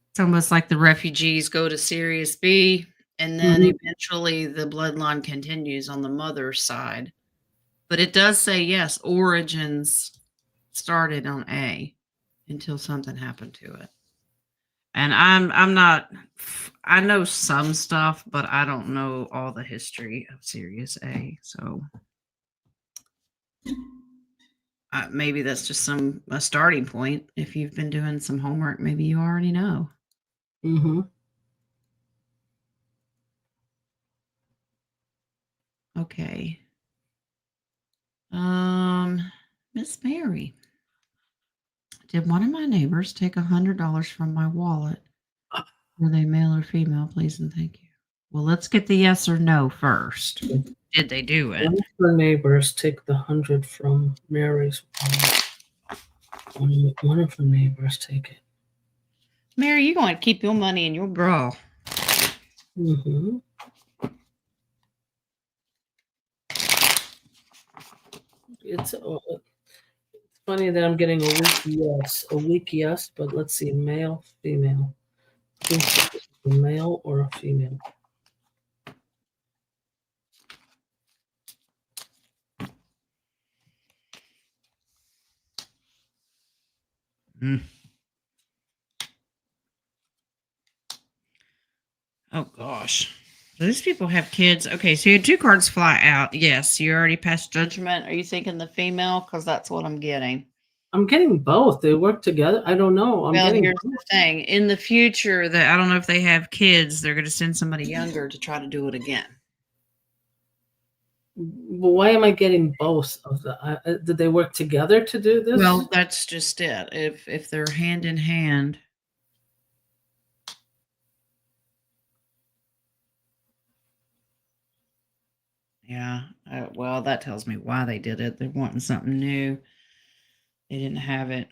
It's almost like the refugees go to Sirius B, and then Mm-hmm. eventually the bloodline continues on the mother's side. But it does say yes, origins started on A until something happened to it. And I'm not I know some stuff, but I don't know all the history of Sirius A. So maybe that's just a starting point. If you've been doing some homework, maybe you already know. Mm-hmm. Okay. Miss Mary, did one of my neighbors take $100 from my wallet? Were they male or female? Please and thank you. Well, let's get the yes or no first. Did they do it? One of her neighbors take the 100 from Mary's wallet. One of her neighbors take it. Mary, you going to keep your money in your bra. Mm-hmm. It's funny that I'm getting a weak yes, but let's see, male, female. A male or a female? Oh gosh. These people have kids. Okay, so you had 2 cards fly out. Yes, you already passed judgment. Are you thinking the female? Because that's what I'm getting. I'm getting both. They work together. I don't know. I'm Well, getting here's both. the thing. In the future, that I don't know if they have kids, they're going to send somebody younger to try to do it again. But why am I getting both of the? Did they work together to do this? Well, that's just it. If they're hand in hand. Yeah. Well, that tells me why they did it. They're wanting something new. They didn't have it.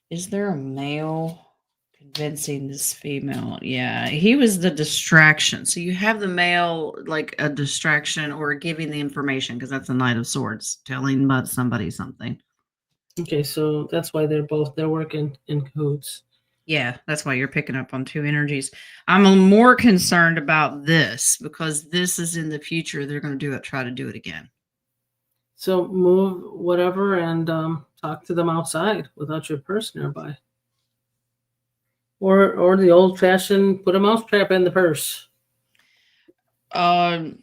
Is there a male convincing this female? Yeah, he was the distraction. So you have the male like a distraction or giving the information because that's a Knight of Swords, telling about somebody something. Okay, so that's why they're working in cahoots. Yeah, that's why you're picking up on 2 energies. I'm more concerned about this because this is in the future. They're going to try to do it again. So move whatever and talk to them outside without your purse nearby. Or the old fashioned put a mouse trap in the purse. Hide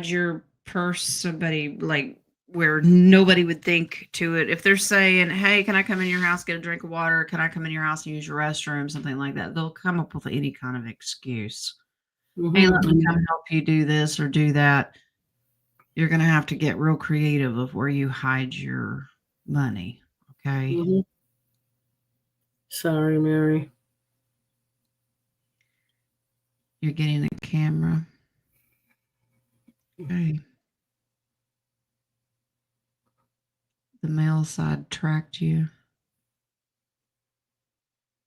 your purse, somebody like where nobody would think to it. If they're saying, "Hey, can I come in your house, get a drink of water? Can I come in your house and use your restroom?" Something like that. They'll come up with any kind of excuse. Hey, let me come help you do this or do that. You're going to have to get real creative of where you hide your money. Okay. Mm-hmm. Sorry, Mary. You're getting the camera. Okay. The male side tracked you.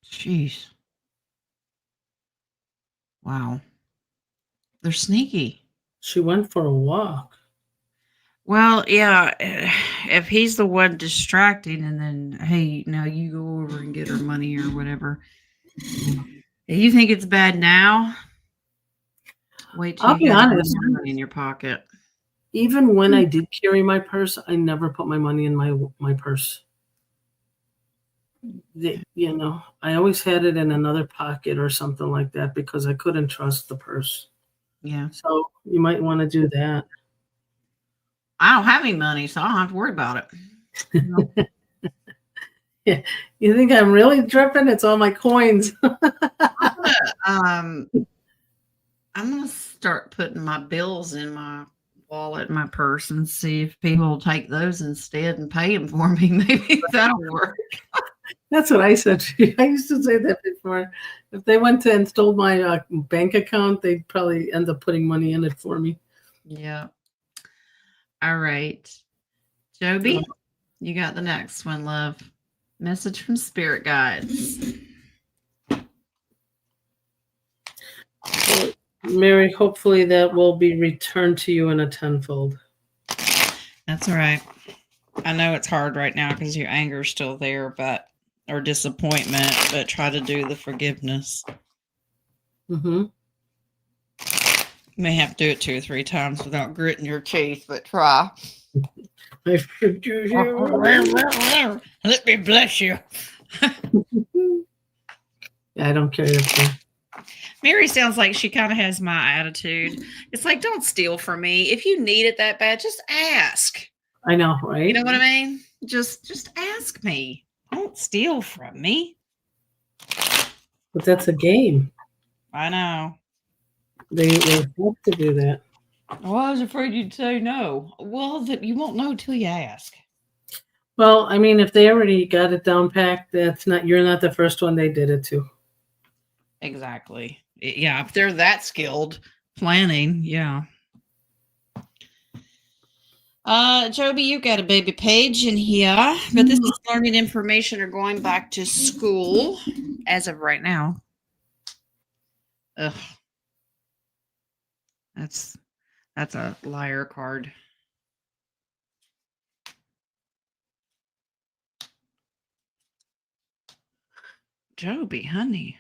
Jeez. Wow. They're sneaky. She went for a walk. Well, yeah, if he's the one distracting and then, hey, now you go over and get her money or whatever. If you think it's bad now, wait till I'll you be got even honest. more money in your pocket. Even when I did carry my purse, I never put my money in my purse. I always had it in another pocket or something like that because I couldn't trust the purse. Yeah. So you might want to do that. I don't have any money, so I don't have to worry about it. No. Yeah. You think I'm really dripping? It's all my coins. I'm gonna start putting my bills in my wallet, my purse, and see if people will take those instead and pay them for me. Maybe that'll work. That's what I said to you. I used to say that before. If they went to and stole my bank account, they'd probably end up putting money in it for me. Yeah. All right. Joby, you got the next one, love. Message from spirit guides. Mary, hopefully that will be returned to you in a tenfold. That's all right. I know it's hard right now because your anger's still there, or disappointment, but try to do the forgiveness. Mm-hmm. You may have to do it 2 or 3 times without gritting your teeth, but try. I forgive you. Let me bless you. Yeah, I don't carry a phone. Mary sounds like she kind of has my attitude. It's like, don't steal from me. If you need it that bad, just ask. I know, right? You know what I mean? Just ask me. Don't steal from me. But that's a game. I know. They have to do that. Well, I was afraid you'd say no. Well, that you won't know till you ask. Well, I mean, if they already got it down packed, you're not the first one they did it to. Exactly. Yeah, if they're that skilled planning, yeah. Joby, you got a baby page in here, but this is learning information or going back to school as of right now. Ugh. That's a liar card. Joby, honey.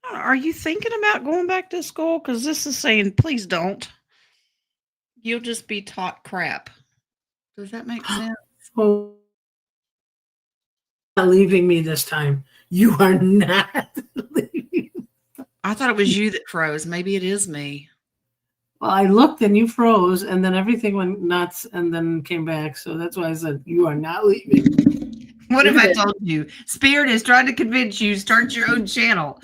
Are you thinking about going back to school? Because this is saying, please don't. You'll just be taught crap. Does that make sense? Oh, not leaving me this time. You are not leaving. I thought it was you that froze. Maybe it is me. Well, I looked and you froze, and then everything went nuts and then came back. So that's why I said, you are not leaving. What have I told you? Spirit is trying to convince you, start your own channel.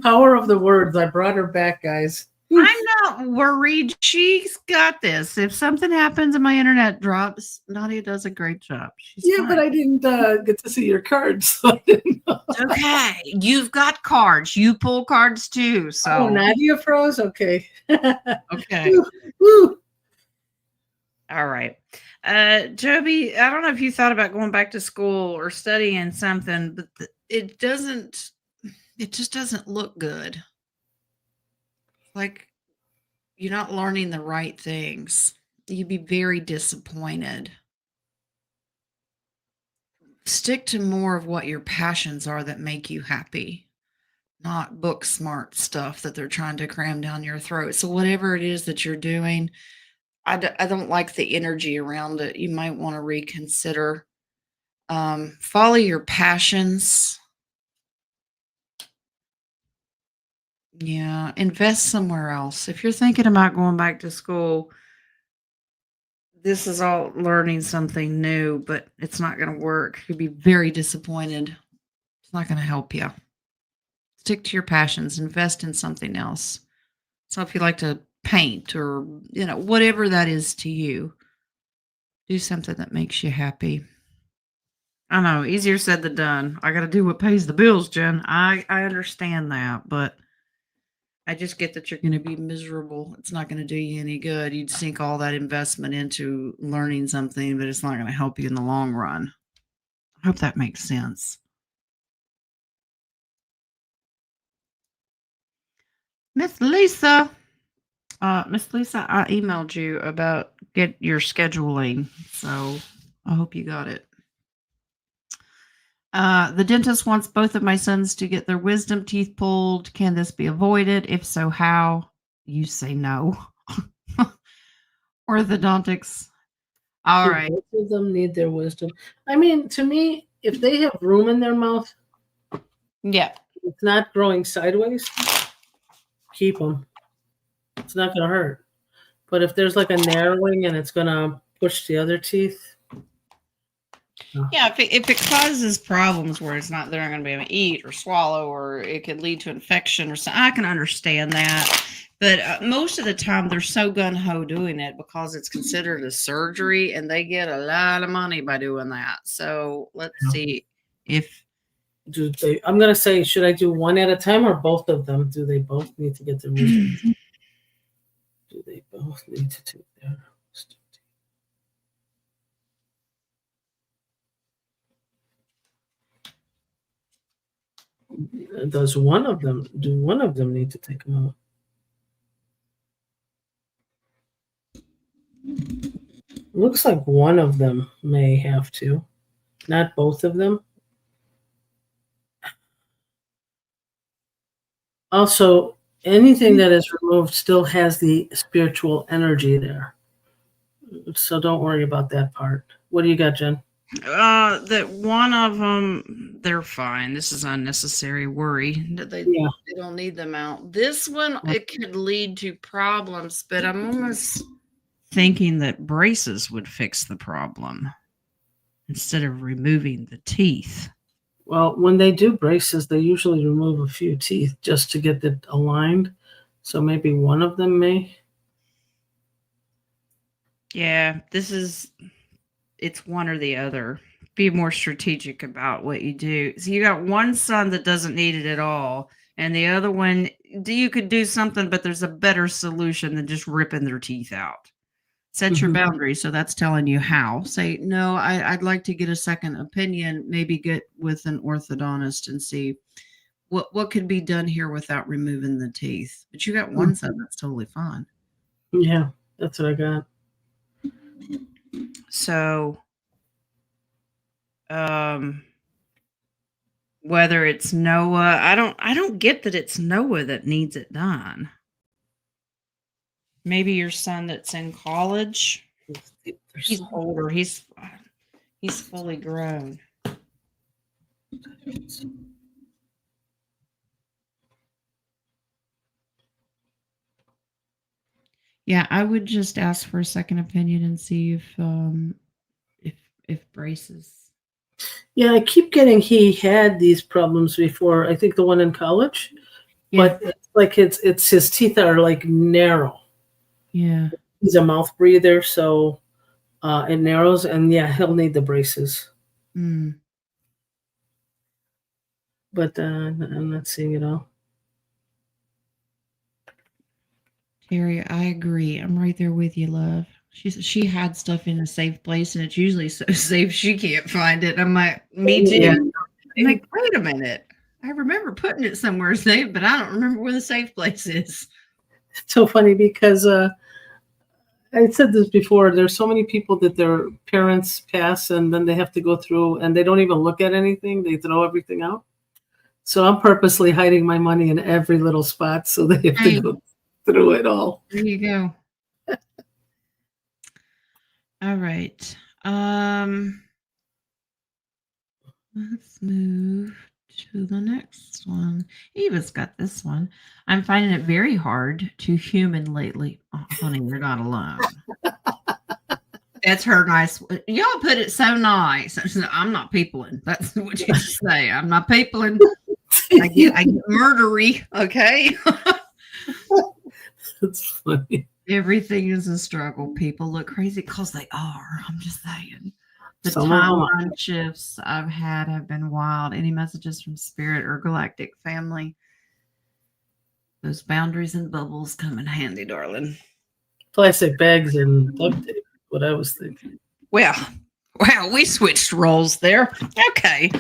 Power of the words. I brought her back, guys. I'm not worried. She's got this. If something happens and my internet drops, Nadia does a great job. She's fine. But I didn't get to see your cards, so I didn't know. Okay, you've got cards. You pull cards too. So Nadia froze. Okay. Okay. Woo. All right. Joby, I don't know if you thought about going back to school or studying something, but it just doesn't look good. Like you're not learning the right things. You'd be very disappointed. Stick to more of what your passions are that make you happy, not book smart stuff that they're trying to cram down your throat. So whatever it is that you're doing, I don't like the energy around it. You might want to reconsider. Follow your passions. Yeah, invest somewhere else. If you're thinking about going back to school, this is all learning something new, but it's not going to work. You'll be very disappointed. It's not going to help you. Stick to your passions, invest in something else. So if you like to paint or, whatever that is to you, do something that makes you happy. I know, easier said than done. I got to do what pays the bills, Jen. I understand that, but I just get that you're going to be miserable. It's not going to do you any good. You'd sink all that investment into learning something, but it's not going to help you in the long run. I hope that makes sense. Miss Lisa, Miss Lisa, I emailed you about get your scheduling, so I hope you got it. The dentist wants both of my sons to get their wisdom teeth pulled. Can this be avoided? If so, how? You say no. Orthodontics. All Do right. both of them need their wisdom? I mean, to me, if they have room in their mouth, Yeah. it's not growing sideways, keep them. It's not going to hurt. But if there's like a narrowing and it's going to push the other teeth. Yeah, if it causes problems where they're not going to be able to eat or swallow, or it could lead to infection or something, I can understand that. But most of the time, they're so gun ho doing it because it's considered a surgery, and they get a lot of money by doing that. So let's see if I'm going to say, should I do one at a time or both of them? Do they both need to get their wisdom? Do they both need to take their wisdom? Do one of them need to take them out? Looks like one of them may have to, not both of them. Also, anything that is removed still has the spiritual energy there. So don't worry about that part. What do you got, Jen? that one of them, they're fine. This is unnecessary worry. They don't need them out. This one, it could lead to problems, but I'm almost thinking that braces would fix the problem instead of removing the teeth. Well, when they do braces, they usually remove a few teeth just to get it aligned. So maybe one of them may. Yeah, it's one or the other. Be more strategic about what you do. So you got one son that doesn't need it at all, and the other one, you could do something, but there's a better solution than just ripping their teeth out. Set your boundaries. So that's telling you how. Say, no, I'd like to get a second opinion, maybe get with an orthodontist and see what could be done here without removing the teeth. But you got one son that's totally fine. Yeah, that's what I got. So whether it's Noah, I don't get that it's Noah that needs it done. Maybe your son that's in college. He's older. He's fully grown. Yeah, I would just ask for a second opinion and see if braces. Yeah, I keep getting he had these problems before. I think the one in college, but it's like it's his teeth are like narrow. Yeah, he's a mouth breather, so it narrows, and yeah, he'll need the braces. But I'm not seeing it all. Terry, I agree. I'm right there with you, love. She had stuff in a safe place, and it's usually so safe she can't find it. I'm like, me too. Yeah. I'm like, wait a minute. I remember putting it somewhere safe, but I don't remember where the safe place is. It's so funny because I said this before. There's so many people that their parents pass, and then they have to go through, and they don't even look at anything. They throw everything out. So I'm purposely hiding my money in every little spot so they have to go through it all. There you go. All right. Let's move to the next one. Eva's got this one. I'm finding it very hard to human lately. Oh, honey, you're not alone. That's her nice. Y'all put it so nice. I'm not peopling. That's what you say. I'm not peopling. I get murdery. Okay. That's funny. Everything is a struggle. People look crazy because they are. I'm just saying. The timeline shifts I've had have been wild. Any messages from spirit or galactic family? Those boundaries and bubbles come in handy, darling. Plastic bags and duct tape. What I was thinking. Well, wow, we switched roles there. Okay.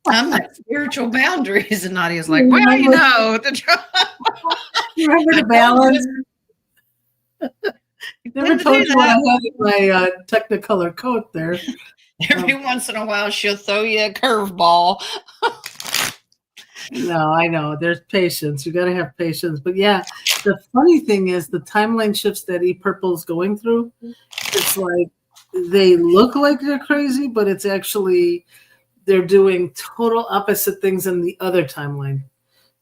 I'm like spiritual boundaries, and Nadia's like, well, you know. Remember the balance? Never to told do you what I that. had in my Technicolor coat there. Every once in a while, she'll throw you a curveball. No, I know. There's patience. You got to have patience. But yeah, the funny thing is the timeline shifts that ePurple's going through. It's like they look like they're crazy, but it's actually they're doing total opposite things in the other timeline.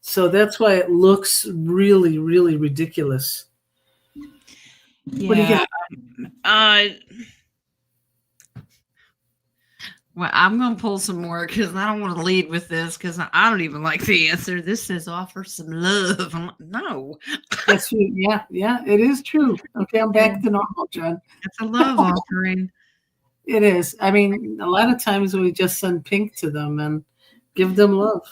So that's why it looks really, really ridiculous. What do you Yeah. got? Well, I'm going to pull some more because I don't want to lead with this because I don't even like the answer. This says offer some love. I'm like, no. Yes, yeah, it is true. Okay, I'm Yeah, back to normal, John. it's a love offering. It is. I mean, a lot of times we just send pink to them and give them love.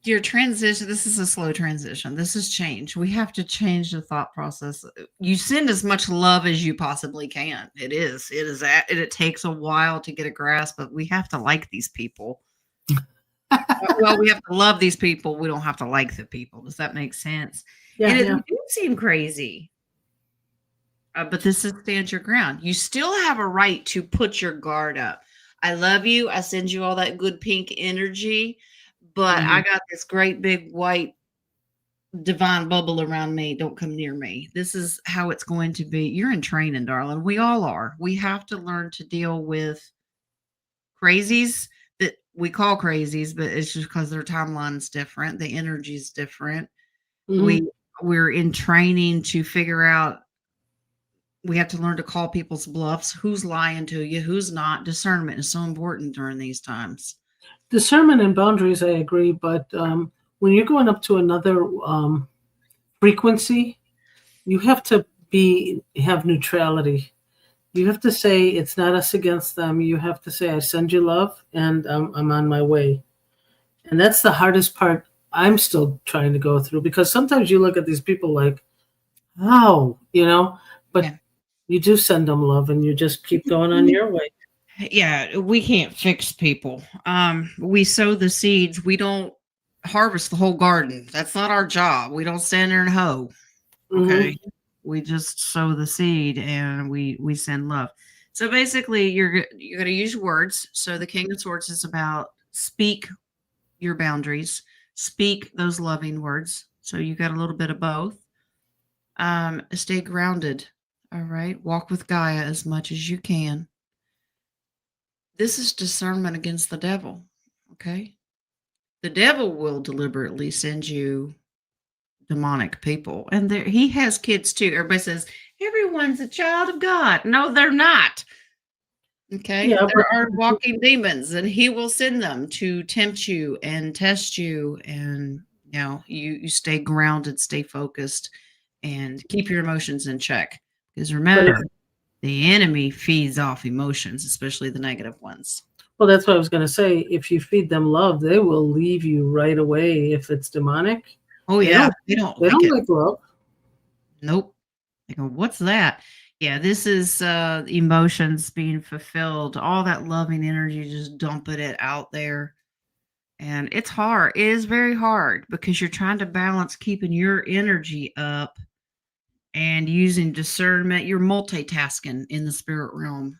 Your transition, this is a slow transition. This is change. We have to change the thought process. You send as much love as you possibly can. It takes a while to get a grasp, but we have to like these people. Well, we have to love these people. We don't have to like the people. Does that make sense? Yeah, And it yeah. do seem crazy. But this is stand your ground. You still have a right to put your guard up. I love you. I send you all that good pink energy, but I got this great big white divine bubble around me. Don't come near me. This is how it's going to be. You're in training, darling. We all are. We have to learn to deal with crazies that we call crazies, but it's just because their timeline's different. The energy's different. Mhm. We're in training to figure out. We have to learn to call people's bluffs. Who's lying to you? Who's not? Discernment is so important during these times. Discernment and boundaries, I agree. But when you're going up to another frequency, you have to have neutrality. You have to say it's not us against them. You have to say I send you love and I'm on my way. And that's the hardest part I'm still trying to go through because sometimes you look at these people like, how, but Yeah. you do send them love and you just keep going on your way. Yeah, we can't fix people. We sow the seeds. We don't harvest the whole garden. That's not our job. We don't stand there and hoe. Hmm. Okay. We just sow the seed and we send love. So basically you're going to use words. So the King of Swords is about speak your boundaries, speak those loving words. So you got a little bit of both. Stay grounded. All right. Walk with Gaia as much as you can. This is discernment against the devil. Okay. The devil will deliberately send you demonic people. And he has kids too. Everybody says, everyone's a child of God. No, they're not. Okay. Yeah, but There are walking demons, and he will send them to tempt you and test you. And you stay grounded, stay focused, and keep your emotions in check. Because but remember, the enemy feeds off emotions, especially the negative ones. well, that's what I was going to say. If you feed them love, they will leave you right away. If it's demonic, Oh they yeah, don't. they don't They like don't it. like love. Nope. They go, what's that? Yeah, this is emotions being fulfilled. All that loving energy, just dumping it out there. And it's hard. It is very hard because you're trying to balance keeping your energy up and using discernment. You're multitasking in the spirit realm,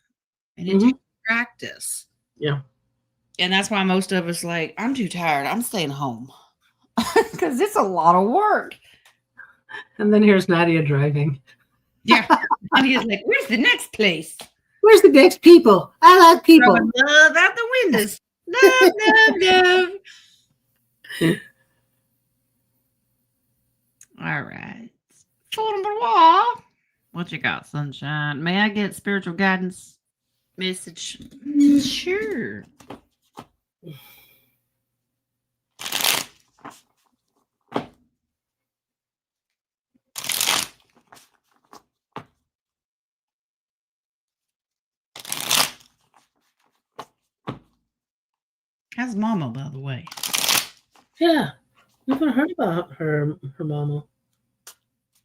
and it Hmm. takes practice. Yeah. And that's why most of us like, I'm too tired. I'm staying home because it's a lot of work. And then here's Nadia driving. Yeah. And he's like, where's the next place? Where's the next people? I like people. Throwing love out the windows. Love, love, love. All right. Foot on the wall. What you got, sunshine? May I get spiritual guidance message? Sure. How's Mama, by the way? Yeah. Never heard about her mama.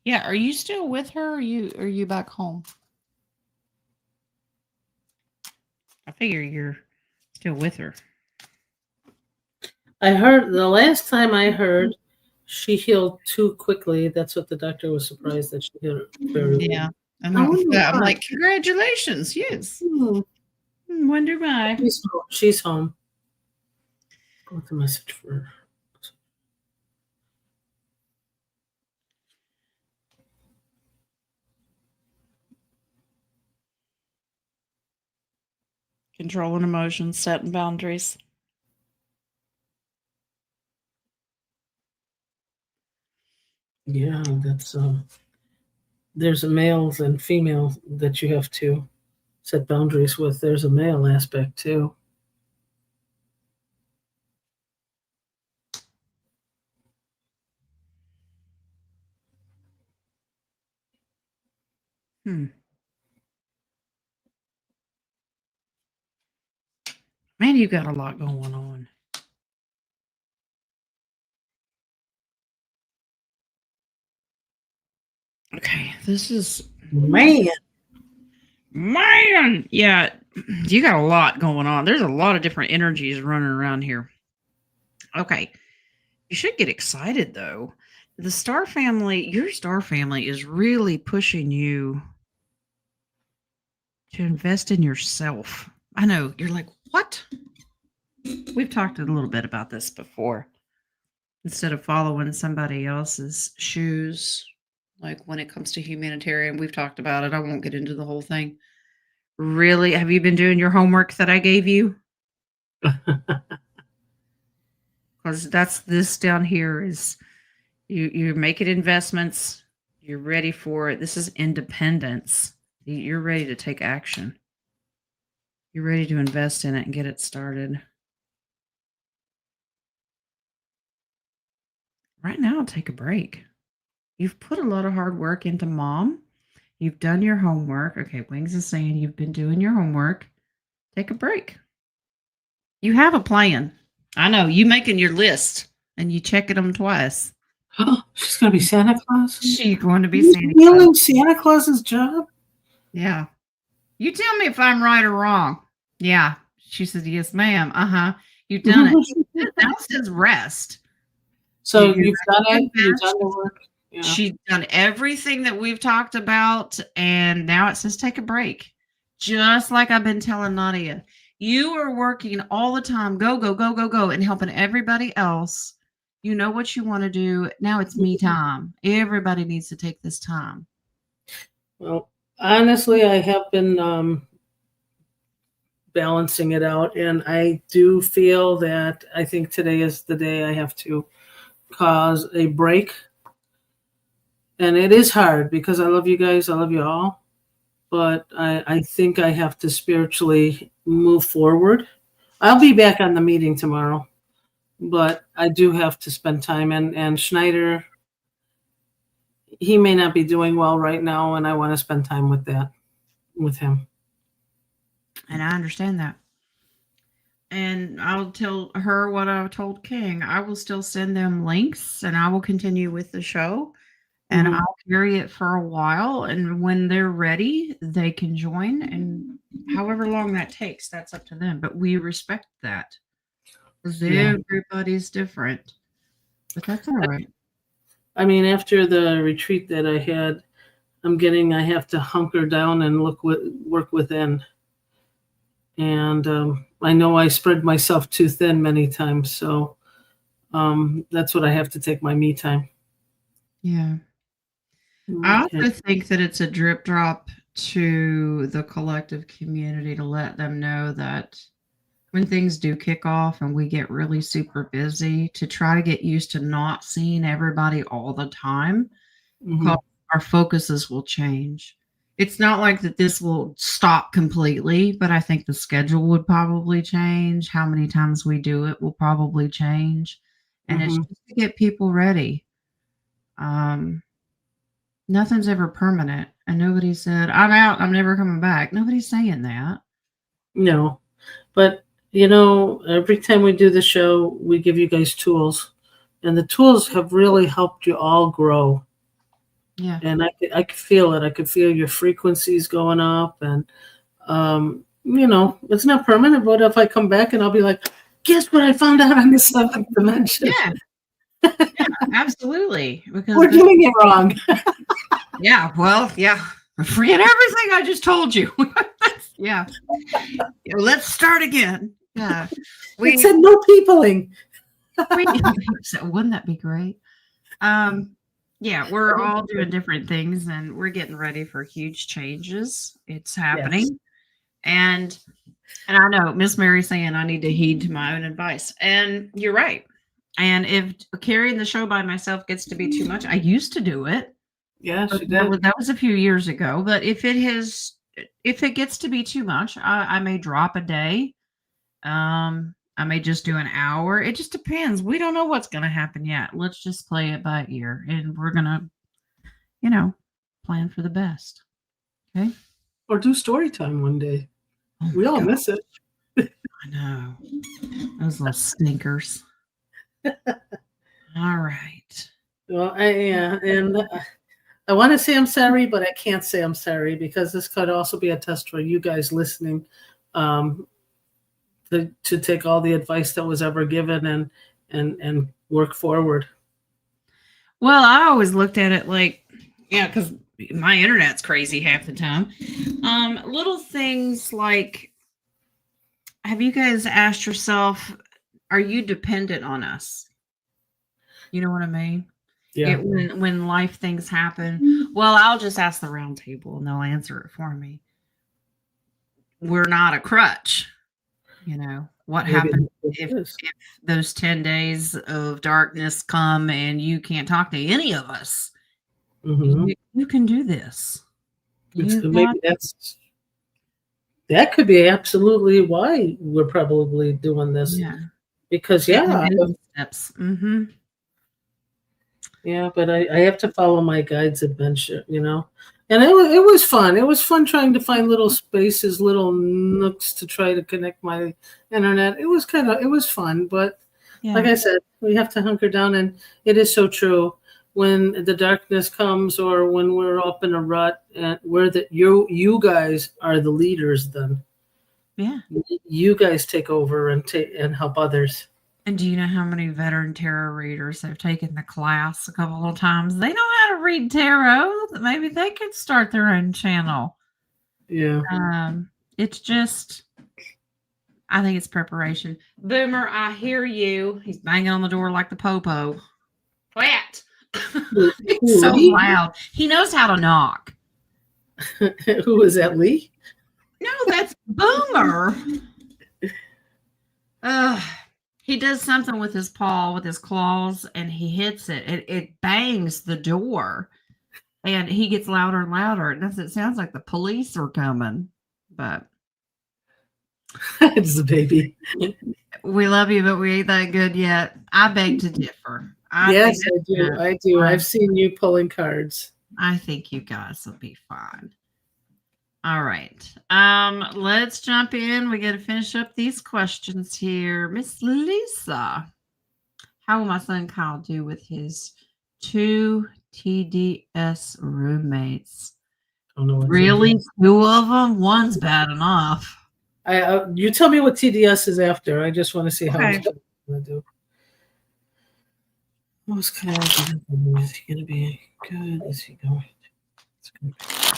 Yeah, are you still with her? Or are you back home? I figure you're still with her. I heard the last time I heard she healed too quickly. That's what the doctor was surprised that she healed very well. Yeah. And I wonder I'm why. like, congratulations. Yes. Hmm. Wonder why. She's home. What's the message for her? Controlling emotions, setting boundaries. Yeah, that's there's a males and female that you have to set boundaries with. There's a male aspect too. Man, you got a lot going on. Okay, this is Man. Yeah, you got a lot going on. There's a lot of different energies running around here. Okay, you should get excited though. The star family, your star family is really pushing you to invest in yourself. I know you're like, what? We've talked a little bit about this before. Instead of following somebody else's shoes, like when it comes to humanitarian, we've talked about it. I won't get into the whole thing. Really? Have you been doing your homework that I gave you? Because that's this down here is you're making investments, you're ready for it. This is independence. You're ready to take action. You're ready to invest in it and get it started. Right now, take a break. You've put a lot of hard work into mom. You've done your homework. Okay, Wings is saying you've been doing your homework. Take a break. You have a plan. I know you making your list and you checking them twice. She's gonna be Santa Claus. She's going to be You Santa stealing Claus. Santa Claus's job? Yeah. You tell me if I'm right or wrong. Yeah. She said, yes, ma'am. Uh-huh. You've done it. Now it says rest. So You're you've done ready it. to You've invest. done the work. Yeah. She's done everything that we've talked about, and now it says take a break. Just like I've been telling Nadia, you are working all the time, go, go, go, go, go, and helping everybody else. You know what you want to do. Now it's me time. Everybody needs to take this time. Well, honestly, I have been balancing it out, and I do feel that I think today is the day I have to cause a break. And it is hard because I love you guys, I love you all, but I think I have to spiritually move forward. I'll be back on the meeting tomorrow, but I do have to spend time. And Schneider, he may not be doing well right now, and I want to spend time with him. And I understand that. And I'll tell her what I told King. I will still send them links and I will continue with the show and Mhm. I'll carry it for a while. And when they're ready, they can join. And however long that takes, that's up to them. But we respect that because Yeah. everybody's different. But that's all right. I mean, after the retreat that I had, I have to hunker down and work within. And I know I spread myself too thin many times. So that's what I have to take my me time. Yeah. I Okay. also think that it's a drip drop to the collective community to let them know that when things do kick off and we get really super busy, to try to get used to not seeing everybody all the time because Mhm. our focuses will change. It's not like that this will stop completely, but I think the schedule would probably change. How many times we do it will probably change. And it's Mhm. just to get people ready. Um, Nothing's ever permanent. And nobody said, I'm out, I'm never coming back. Nobody's saying that. No, but you know, every time we do the show, we give you guys tools, and the tools have really helped you all grow. Yeah. And I could feel it. I could feel your frequencies going up, and you know, it's not permanent. But if I come back and I'll be like, guess what I found out on the seventh dimension? Yeah. Yeah, absolutely. Because We're this, doing it wrong. yeah, well, yeah. Forget everything I just told you. Yeah. Let's start again. Yeah. It said no peopling. Wouldn't that be great? Yeah, we're all doing different things and we're getting ready for huge changes. It's Yes. happening. And I know Miss Mary saying I need to heed to my own advice. And you're right. And if carrying the show by myself gets to be too much, I used to do it. Yes, But you did. that was a few years ago. But if it gets to be too much, I may drop a day. I may just do an hour. It just depends. We don't know what's going to happen yet. Let's just play it by ear, and we're gonna, plan for the best. Okay. Or do story time one day. Oh We my all God, miss it. I know those little stinkers. All right. Well, and I want to say I'm sorry, but I can't say I'm sorry because this could also be a test for you guys listening, um, to take all the advice that was ever given and work forward. Well, I always looked at it like, yeah, because my internet's crazy half the time. Little things like, have you guys asked yourself, are you dependent on us? You know what I mean? Yeah. When life things happen, well, I'll just ask the round table and they'll answer it for me. We're not a crutch. What Maybe happens it if is. those 10 days of darkness come and you can't talk to any of us? Mhm. You can do this. You got. Maybe that could be absolutely why we're probably doing this Yeah. because Getting yeah, the baby steps. Mm-hmm. yeah, but I have to follow my guide's adventure, and it was fun. It was fun trying to find little spaces, little nooks to try to connect my internet. It was fun, but like Yeah. I said, we have to hunker down, and it is so true. When the darkness comes, or when we're up in a rut, and you guys are the leaders. Then Yeah. you guys take over and help others. And do you know how many veteran tarot readers have taken the class a couple of times? They know how to read tarot. Maybe they could start their own channel. Yeah. It's just, I think it's preparation. Boomer, I hear you. He's banging on the door like the popo. Quiet. He's so Lee? loud. He knows how to knock. Who is that, Lee? No, that's Boomer. He does something with his paw, with his claws, and he hits it. It bangs the door, and he gets louder and louder. It sounds like the police are coming. But It's the baby. we love you, but we ain't that good yet. I beg to differ. Yes, I do. I do. I I've seen you pulling cards. I think you guys will be fine. All right. Let's jump in. We got to finish up these questions here. Miss Lisa, how will my son Kyle do with his 2 TDS roommates? I don't know what Really? TDS. 2 of them? One's bad enough. You tell me what TDS is after. I just want to see how Okay. he's going to do. What's Kyle going to do? Is he going to be good? Is he going? It's going to be.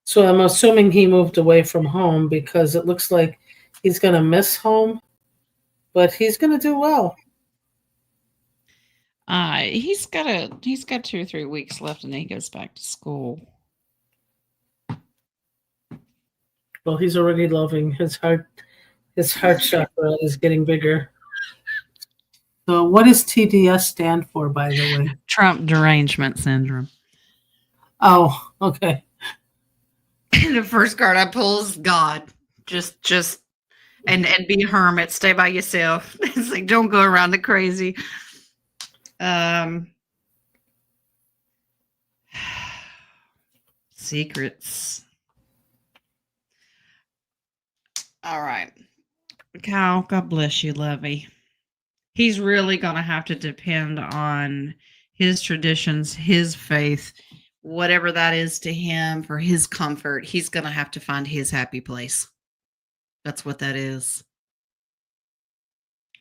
So I'm assuming he moved away from home because it looks like he's going to miss home, but he's going to do well. He's got 2 or 3 weeks left, and then he goes back to school. Well, he's already loving his heart. His heart chakra is getting bigger. So, what does TDS stand for, by the way? Trump derangement syndrome. Oh, okay. The first card I pull is God. Just and be a hermit. Stay by yourself. It's like don't go around the crazy. Secrets. All right. Kyle, God bless you, Lovey. He's really going to have to depend on his traditions, his faith, whatever that is to him for his comfort. He's going to have to find his happy place. That's what that is.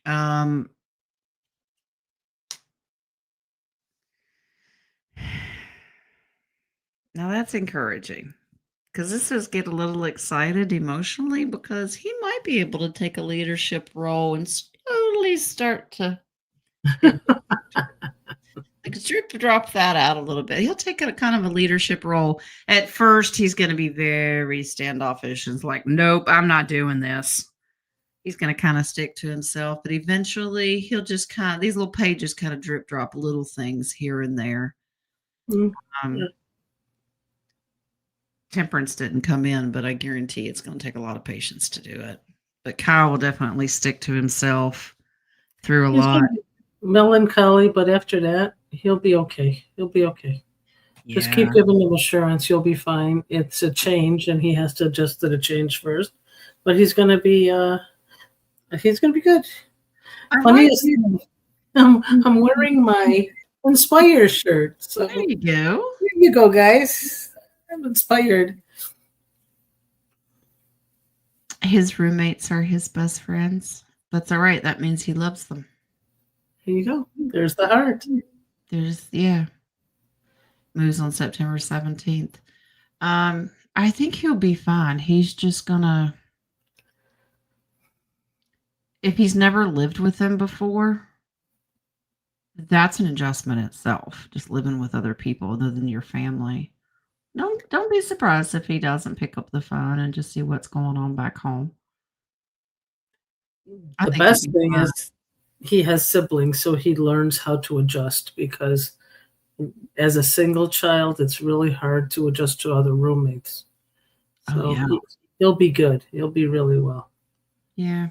Um, now that's encouraging because this is get a little excited emotionally because he might be able to take a leadership role and slowly start to like drop that out a little bit. He'll take a kind of a leadership role. At first, he's going to be very standoffish and it's like, nope, I'm not doing this. He's going to kind of stick to himself, but eventually he'll just kind of, these little pages kind of drip drop little things here and there. Mm, yeah. Um, Temperance didn't come in, but I guarantee it's going to take a lot of patience to do it. But Kyle will definitely stick to himself through a He's lot. gonna be melancholy, but after that, he'll be okay. He'll be okay. Just Yeah. keep giving him assurance. You'll be fine. It's a change, and he has to adjust to the change first. But he's gonna be good. I like Funniest thing, I'm wearing my Inspire shirt. So There you go. here you go, guys. I'm inspired. His roommates are his best friends. That's all right. That means he loves them. Here you go. There's the heart. Yeah. Moves on September 17th. I think he'll be fine. He's just gonna if he's never lived with them before, that's an adjustment itself, just living with other people other than your family. Don't be surprised if he doesn't pick up the phone and just see what's going on back home. I The think he'll best be thing fine. is he has siblings, so he learns how to adjust because as a single child, it's really hard to adjust to other roommates. Oh So yeah. he'll be good. He'll be really well. Yeah.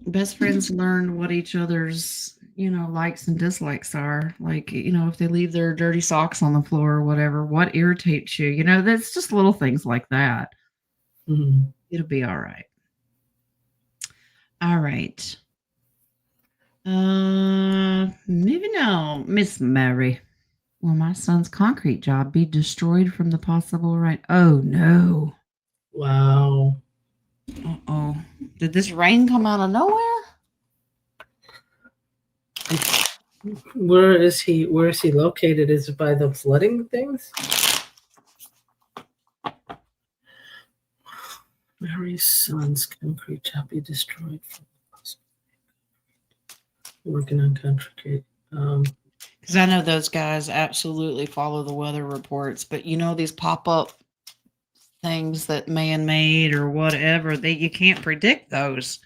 Best friends learn what each other's, likes and dislikes are. Like, if they leave their dirty socks on the floor or whatever, what irritates you? That's just little things like that. Mhm. It'll be all right. All right. Maybe now, Miss Mary. Will my son's concrete job be destroyed from the possible rain? Oh no. Wow. Uh-oh. Did this rain come out of nowhere? Where is he? Where is he located? Is it by the flooding things? Mary's son's concrete job be destroyed. Working on concrete. Because I know those guys absolutely follow the weather reports, but these pop-up things that man-made or whatever, you can't predict those.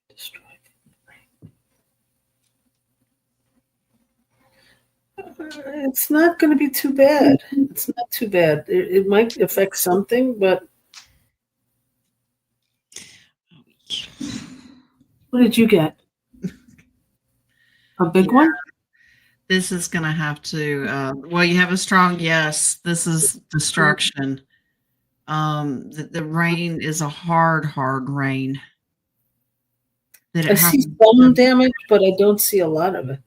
Destroyed. It's not going to be too bad. It's not too bad. It might affect something, but what did you get? A big Yeah, one? this is going to have to, well, you have a strong yes. This is destruction. The rain is a hard, hard rain. Did I it see happen? some damage, but I don't see a lot of it.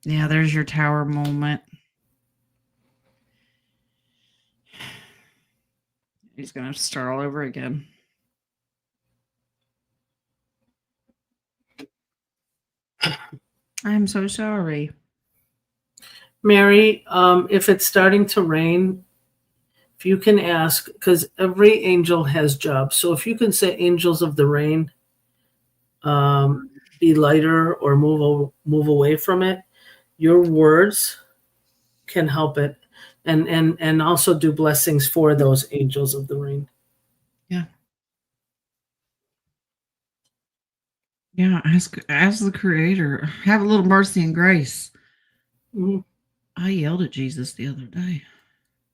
Yeah, there's your tower moment. He's going to start all over again. I'm so sorry. Mary, if it's starting to rain, if you can ask, because every angel has jobs. So if you can say angels of the rain, be lighter or move away from it, your words can help it, and also do blessings for those angels of the rain. Yeah. Yeah, ask the creator. Have a little mercy and grace. Mhm. I yelled at Jesus the other day.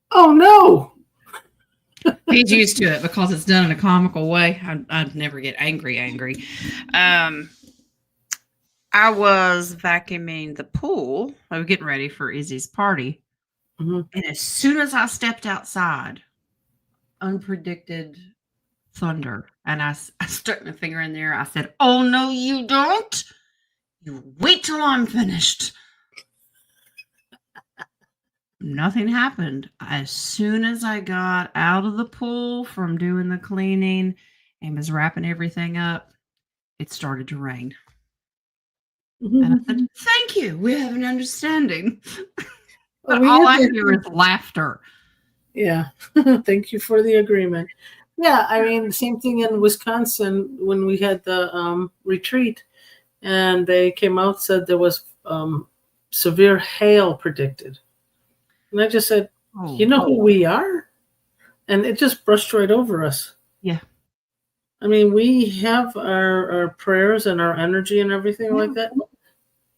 Oh no! He's used to it because it's done in a comical way. I'd never get angry. I was vacuuming the pool. I was getting ready for Izzy's party. Mhm. And as soon as I stepped outside, unpredicted thunder. And I stuck my finger in there. I said, "Oh, no, you don't. You wait till I'm finished." Nothing happened. As soon as I got out of the pool from doing the cleaning, and was wrapping everything up, it started to rain. And I said, "Thank you. We have an understanding." Well, But we all had I that. hear is laughter. Yeah. Thank you for the agreement. Yeah, I mean, same thing in Wisconsin when we had the retreat, and they came out said there was severe hail predicted, and I just said, "You know who we are?" And it just brushed right over us. Yeah. I mean, we have our prayers and our energy and everything like that.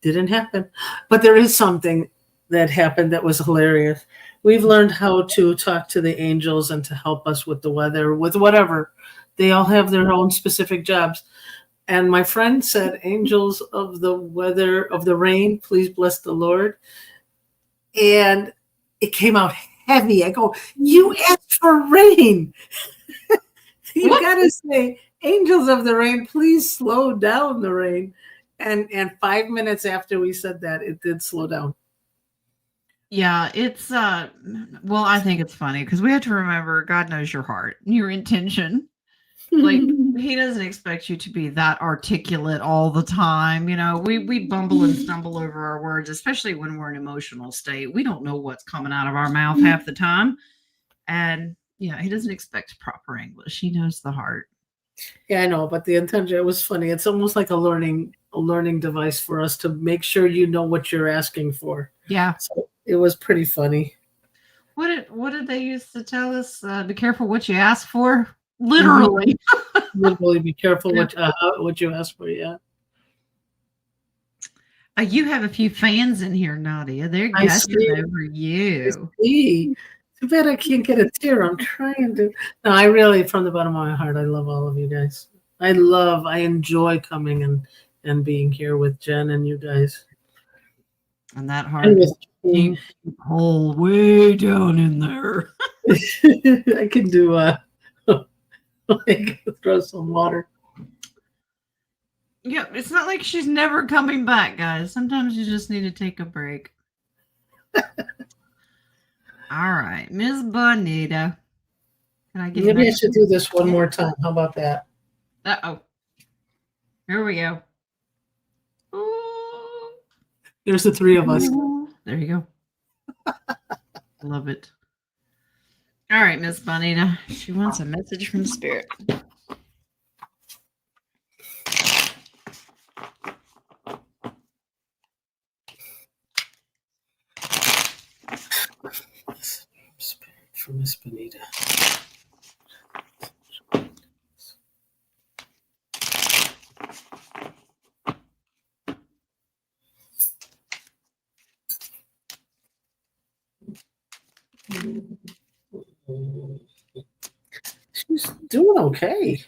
Didn't happen. But there is something that happened that was hilarious. We've learned how to talk to the angels and to help us with the weather, with whatever. They all have their own specific jobs. And my friend said, "Angels of the weather, of the rain, please bless the Lord." And it came out heavy. I go, "You asked for rain." You What? got to say, "Angels of the rain, please slow down the rain." And 5 minutes after we said that, it did slow down. Yeah, it's well, I think it's funny because we have to remember God knows your heart, your intention. Like he doesn't expect you to be that articulate all the time. You know, we bumble and stumble over our words, especially when we're in an emotional state. We don't know what's coming out of our mouth half the time. And yeah, he doesn't expect proper English. He knows the heart. Yeah, I know, but the intention, it was funny. It's almost like a learning device for us to make sure you know what you're asking for. Yeah. So it was pretty funny. What did they used to tell us? Be careful what you ask for. Mhm. Literally. Literally, be careful Yeah. what you ask for. Yeah, You have a few fans in here, Nadia. They're I gushing see. over I you. see. Too bad I can't get a tear. I'm trying to. No, I really, from the bottom of my heart, I love all of you guys. I enjoy coming and being here with Jen and you guys, And that and heart with is deep hole way down in there. I can do like throw some water. Yeah, it's not like she's never coming back, guys. Sometimes you just need to take a break. All right, Miss Bonita. Can I get Maybe I next? should do this one more time. How about that? Uh-oh. Here we go. Ooh. There's the three of us. Ooh. There you go. Love it. All right, Miss Bonita. She wants a message from Spirit. From Miss Bonita. She's doing okay.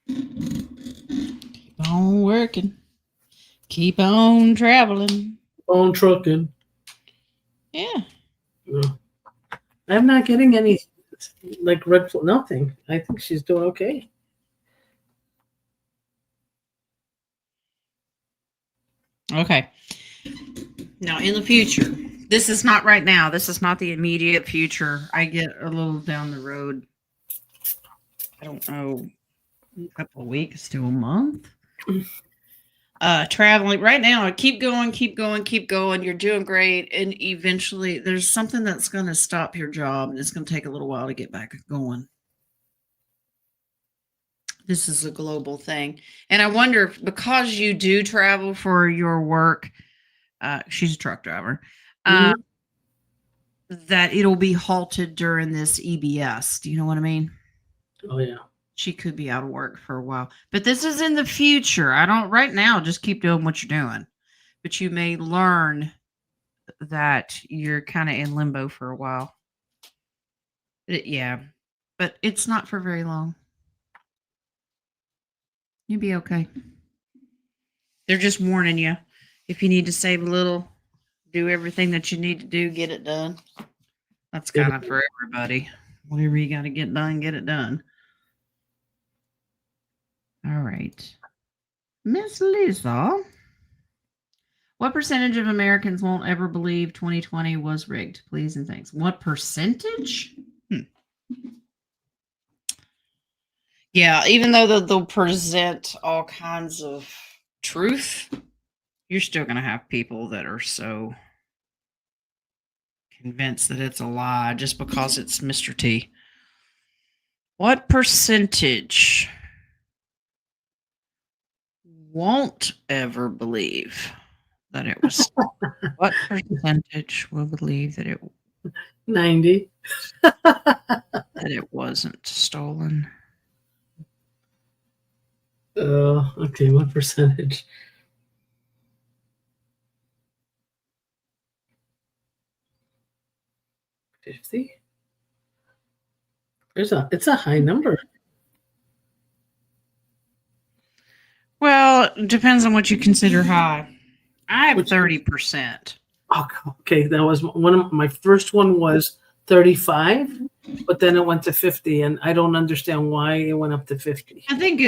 Keep on working. Keep on traveling. Bone trucking. Yeah. No. I'm not getting any like red nothing. I think she's doing okay. Okay. Now, in the future, this is not right now. This is not the immediate future. I get a little down the road. I don't know, a couple of weeks to a month. Traveling right now. Keep going, keep going, keep going. You're doing great, and eventually, there's something that's going to stop your job, and it's going to take a little while to get back going. This is a global thing, and I wonder if because you do travel for your work, she's a truck driver. Mhm. That it'll be halted during this EBS. Do you know what I mean? Oh yeah. She could be out of work for a while. But this is in the future. I don't right now just keep doing what you're doing. But you may learn that you're kind of in limbo for a while. Yeah. But it's not for very long. You'll be okay. They're just warning you. If you need to save a little, do everything that you need to do, get it done. That's kind of for everybody. Whatever you got to get done, get it done. All right. Miss Lisa, What percentage of Americans won't ever believe 2020 was rigged? Please and thanks. What percentage? Yeah, even though they'll present all kinds of truth, you're still going to have people that are so convinced that it's a lie just because it's Mr. T. What percentage won't ever believe that it was? What percentage will believe that 90. it wasn't stolen? Okay, what percentage? $50. It's a high number. Well, it depends on what you consider high. I have 30%. Oh, okay, that was one of my first one was 35, but then it went to 50, and I don't understand why it went up to 50. I think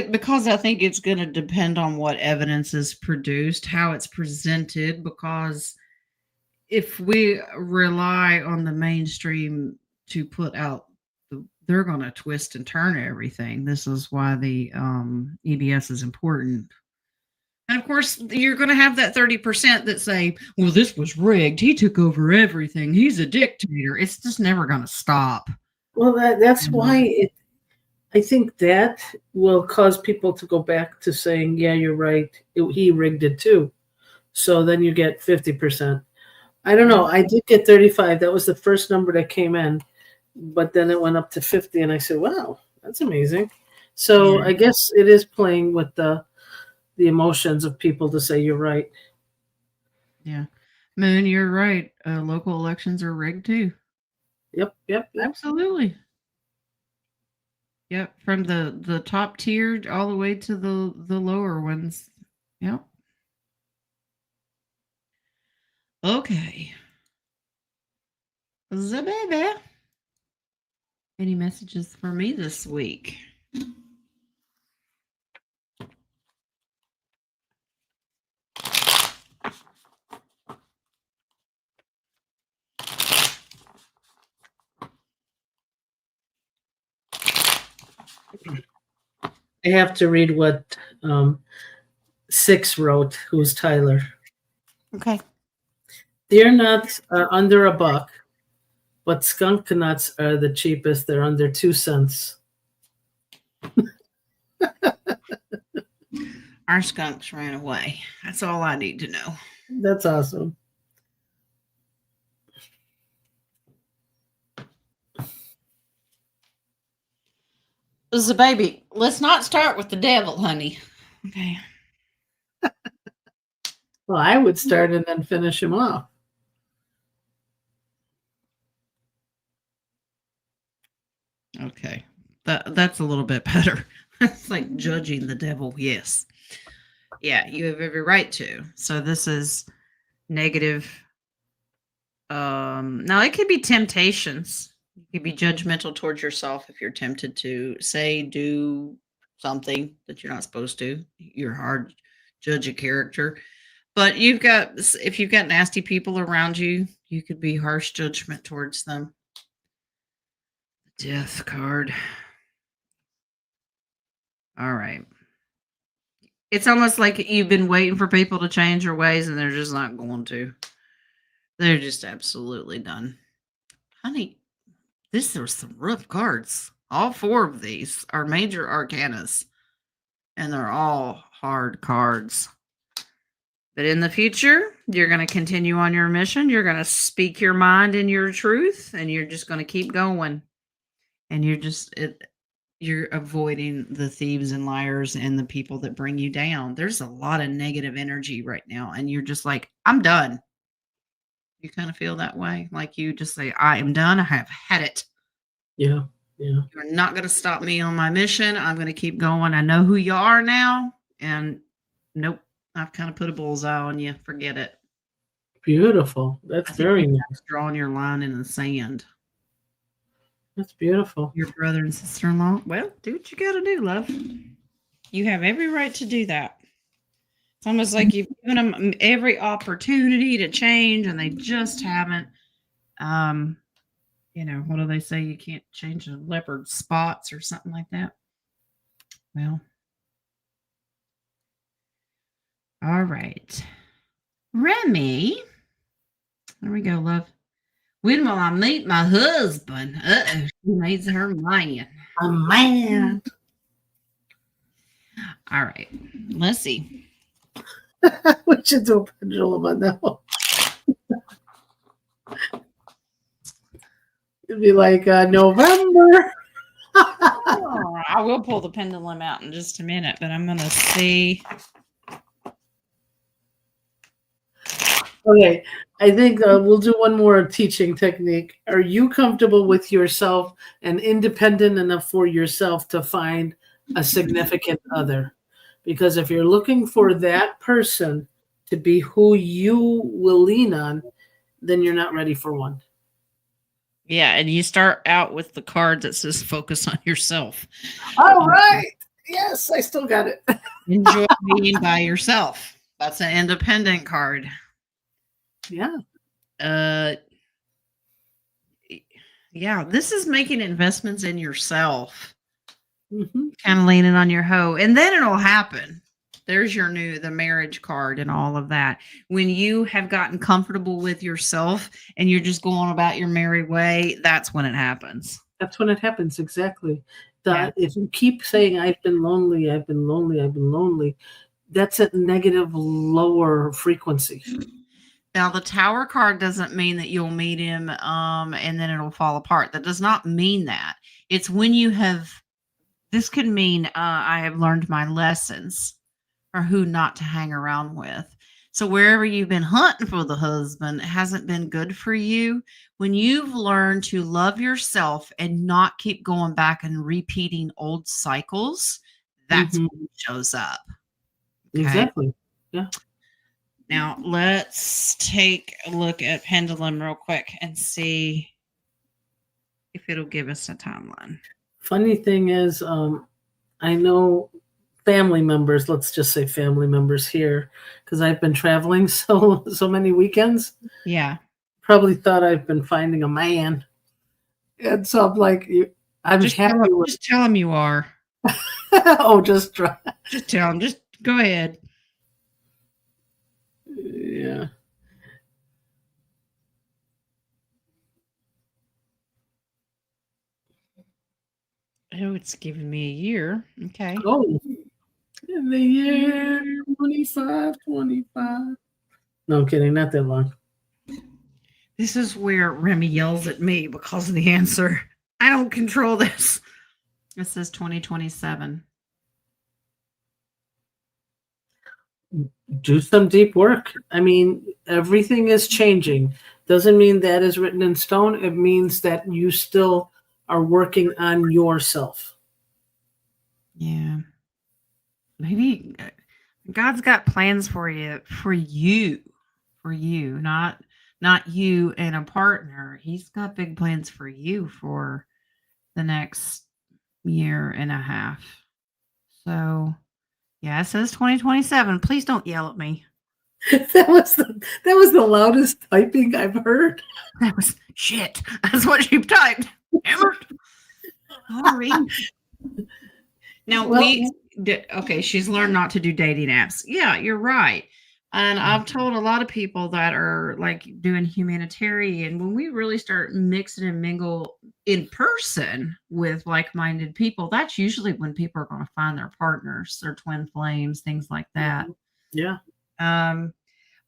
it's going to depend on what evidence is produced, how it's presented, because if we rely on the mainstream to put out, they're going to twist and turn everything. This is why the EBS is important. And of course, you're going to have that 30% that say, well, this was rigged. He took over everything. He's a dictator. It's just never going to stop. Well, that's why I think that will cause people to go back to saying, yeah, you're right. He rigged it too. So then you get 50%. I don't know. I did get 35. That was the first number that came in, but then it went up to 50, and I said, wow, that's amazing. So I guess it is playing with the emotions of people to say you're right. Yeah. Moon, you're right. Local elections are rigged too. Yep. Absolutely. Yep. From the top tier all the way to the lower ones. Yep. Okay. The baby. Any messages for me this week? I have to read what Six wrote, who's Tyler. Okay. Deer nuts are under $1, but skunk nuts are the cheapest. They're under 2 cents. Our skunks ran away. That's all I need to know. That's awesome. The baby. Let's not start with the devil, honey. Okay. Well, I would start and then finish him off. Okay. That's a little bit better. It's like judging the devil. Yes. Yeah, you have every right to. So this is negative. Now it could be temptations. You could be judgmental towards yourself if you're tempted to say, do something that you're not supposed to. You're hard judge a character. But if you've got nasty people around you, you could be harsh judgment towards them. Death card. All right. It's almost like you've been waiting for people to change their ways and they're just not going to. They're just absolutely done. Honey, are some rough cards. All 4 of these are major arcanas, and they're all hard cards. But in the future, you're going to continue on your mission. You're going to speak your mind and your truth, and you're just going to keep going. And you're avoiding the thieves and liars and the people that bring you down. There's a lot of negative energy right now, and you're just like, I'm done. You kind of feel that way? Like you just say, I am done. I have had it. Yeah. You're not going to stop me on my mission. I'm going to keep going. I know who you are now. And nope, I've kind of put a bullseye on you. Forget it. Beautiful. That's very nice. Drawing your line in the sand. That's beautiful. Your brother and sister-in-law. Well, do what you got to do, love. You have every right to do that. It's almost like you've given them every opportunity to change, and they just haven't. What do they say? You can't change a leopard's spots or something like that. Well, all right. Remy. There we go, love. When will I meet my husband? Uh-oh, she needs her man. A man. All right. Let's see. We should do a pendulum on that one. It'd be like November. I will pull the pendulum out in just a minute, but I'm going to see. Okay, I think we'll do one more teaching technique. Are you comfortable with yourself and independent enough for yourself to find a significant other? Because if you're looking for that person to be who you will lean on, then you're not ready for one. Yeah, and you start out with the card that says focus on yourself. All right. Yes, I still got it. Enjoy being by yourself. That's an independent card. Yeah. Yeah, this is making investments in yourself. Mm-hmm. Kind of leaning on your hoe, and then it'll happen. There's the marriage card and all of that. When you have gotten comfortable with yourself and you're just going about your merry way, that's when it happens. That's when it happens, exactly. If you keep saying, I've been lonely, I've been lonely, I've been lonely, that's a negative, lower frequency. Now, the Tower card doesn't mean that you'll meet him and then it'll fall apart. That does not mean that. It's when you have, this could mean I have learned my lessons or who not to hang around with. So wherever you've been hunting for the husband, it hasn't been good for you. When you've learned to love yourself and not keep going back and repeating old cycles, that's when it shows up. Okay? Exactly. Yeah. Now let's take a look at pendulum real quick and see if it'll give us a timeline. Funny thing is, I know family members, let's just say family members here, because I've been traveling so many weekends. Yeah. Probably thought I've been finding a man. And so I'm like, I'm just happy with just tell him you are. Oh, just try. Just tell him. Just go ahead. Yeah. Oh, it's giving me a year. Okay. Oh, in the year 2525. No, I'm kidding. Not that long. This is where Remy yells at me because of the answer. I don't control this. It says 2027. Do some deep work. I mean, everything is changing. Doesn't mean that is written in stone. It means that you still are working on yourself. Yeah. Maybe God's got plans for you, not you and a partner. He's got big plans for you for the next year and a half. So, yeah, it says 2027. Please don't yell at me. That was the loudest typing I've heard. That was shit. That's what she typed. Sorry. Now okay, she's learned not to do dating apps. Yeah, you're right. And I've told a lot of people that are like doing humanitarian, when we really start mixing and mingle in person with like-minded people, that's usually when people are going to find their partners, their twin flames, things like that. Yeah.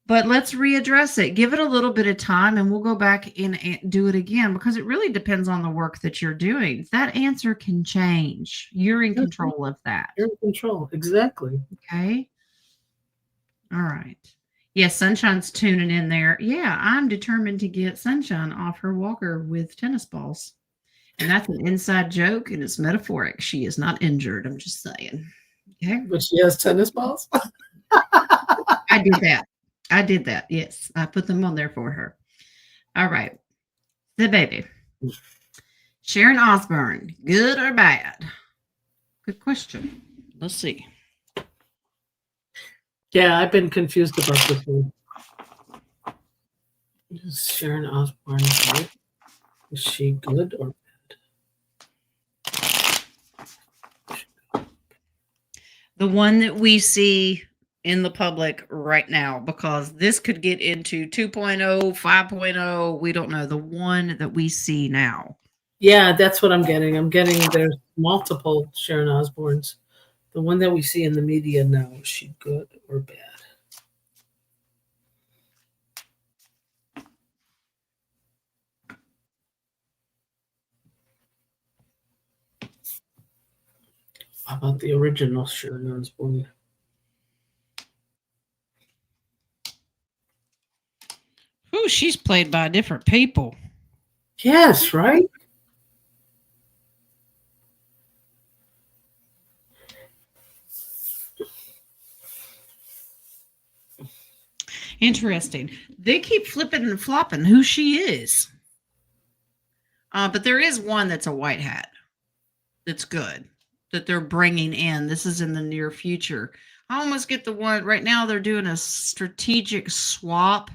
But let's readdress it. Give it a little bit of time and we'll go back in and do it again, because it really depends on the work that you're doing. That answer can change. You're in control of that. You're in control. Exactly. Okay. All right. Yes, Sunshine's tuning in there. Yeah, I'm determined to get Sunshine off her walker with tennis balls. And that's an inside joke and it's metaphoric. She is not injured. I'm just saying. Okay. But she has tennis balls? I did that. Yes. I put them on there for her. All right. The baby. Sharon Osbourne, good or bad? Good question. Let's see. Yeah, I've been confused about this one. Is Sharon Osbourne good? Is she good or The one that we see in the public right now, because this could get into 2.0, 5.0. We don't know. The one that we see now. Yeah, that's what I'm getting. I'm getting there's multiple Sharon Osbournes. The one that we see in the media now, is she good or bad? How about the original Sharon Osbourne? Ooh, she's played by different people. Yes, right? Interesting. They keep flipping and flopping who she is. But there is one that's a white hat that's good that they're bringing in. This is in the near future. I almost get the one right now. They're doing a strategic swap.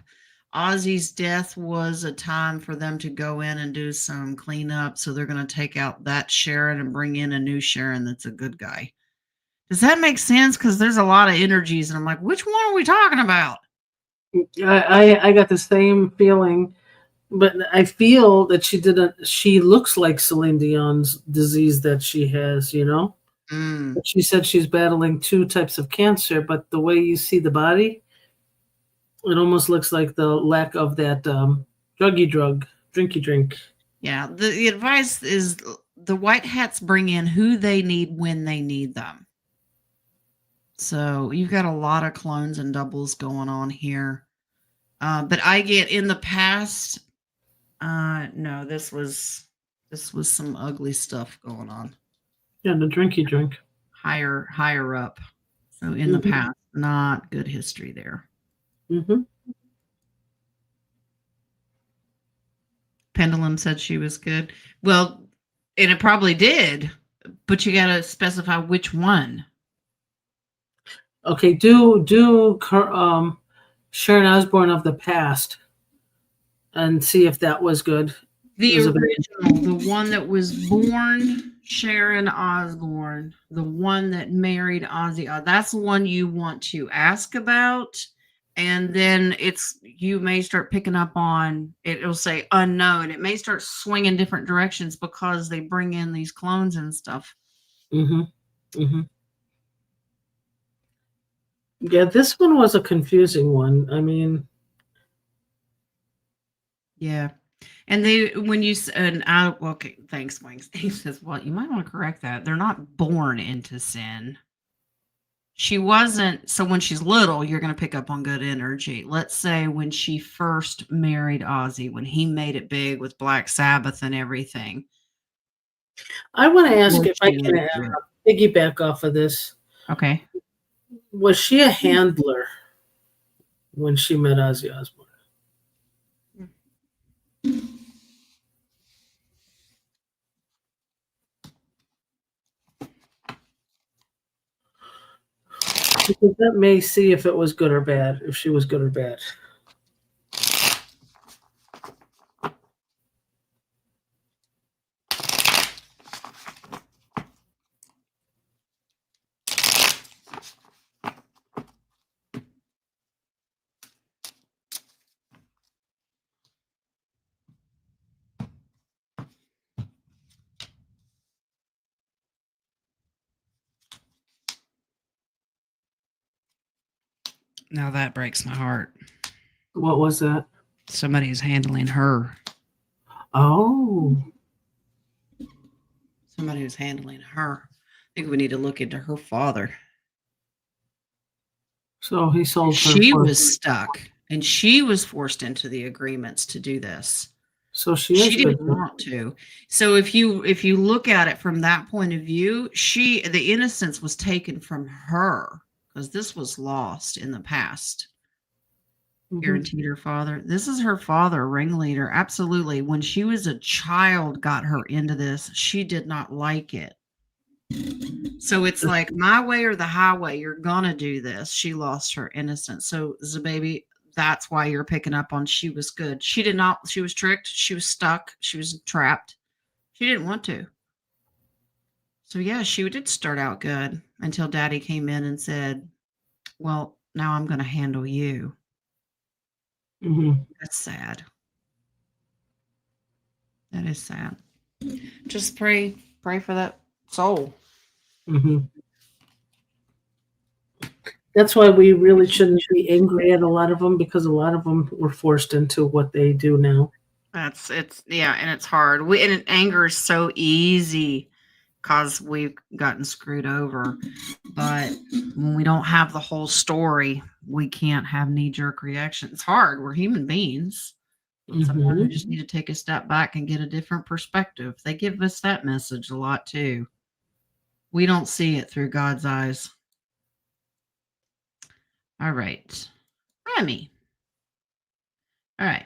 Ozzy's death was a time for them to go in and do some cleanup. So they're going to take out that Sharon and bring in a new Sharon that's a good guy. Does that make sense? Because there's a lot of energies, and I'm like, which one are we talking about? I got the same feeling, but I feel that she didn't. She looks like Celine Dion's disease that she has, you know. Mm, But she said she's battling two types of cancer, but the way you see the body, it almost looks like the lack of that druggy drug, drinky drink. yeah. The advice is the white hats bring in who they need when they need them. So you've got a lot of clones and doubles going on here. But I get in the past. No, this was some ugly stuff going on Yeah, the drinky drink. higher up. So in the Mm-hmm. past, not good history there. Mm-hmm. Pendulum said she was good. Well, and it probably did, but you got to specify which one. Okay, Sharon Osbourne of the past and see if that was good. The Is it original, the one that was born Sharon Osbourne, the one that married Ozzy. That's the one you want to ask about. And then you may start picking up on it'll say unknown. It may start swinging different directions because they bring in these clones and stuff. Mm-hmm. Mm-hmm. Yeah, this one was a confusing one. I mean, Yeah. And they, when you, and I, well, okay, thanks, Wings. He says, well, you might want to correct that. They're not born into sin. She wasn't. So when she's little, you're going to pick up on good energy. Let's say when she first married Ozzy, when he made it big with Black Sabbath and everything. I want to ask Was if I she can piggyback off of this. okay? Was she a handler when she met Ozzy Osbourne? Because that may see if it was good or bad, if she was good or bad. Now that breaks my heart. What was that? Somebody's handling her. Oh. Somebody was handling her. I think we need to look into her father. So he sold her. She was stuck, and she was forced into the agreements to do this. So she Didn't good. want to. So if you look at it from that point of view, the innocence was taken from her because this was lost in the past. Guaranteed her father. This is her father, ringleader. Absolutely. When she was a child, got her into this. She did not like it. So it's like my way or the highway. You're gonna do this. She lost her innocence. So the baby, that's why you're picking up on she was good. She did not. She was tricked. She was stuck. She was trapped. She didn't want to. So yeah, she did start out good until Daddy came in and said, "Well, now I'm going to handle you." That's sad. That is sad. Just pray for that soul. That's why we really shouldn't be angry at a lot of them, because a lot of them were forced into what they do now. Yeah, and it's hard. And anger is so easy because we've gotten screwed over. But when we don't have the whole story, we can't have knee-jerk reaction. It's hard. We're human beings. Sometimes we just need to take a step back and get a different perspective. They give us that message a lot too. We don't see it through God's eyes. All right. Remy. All right.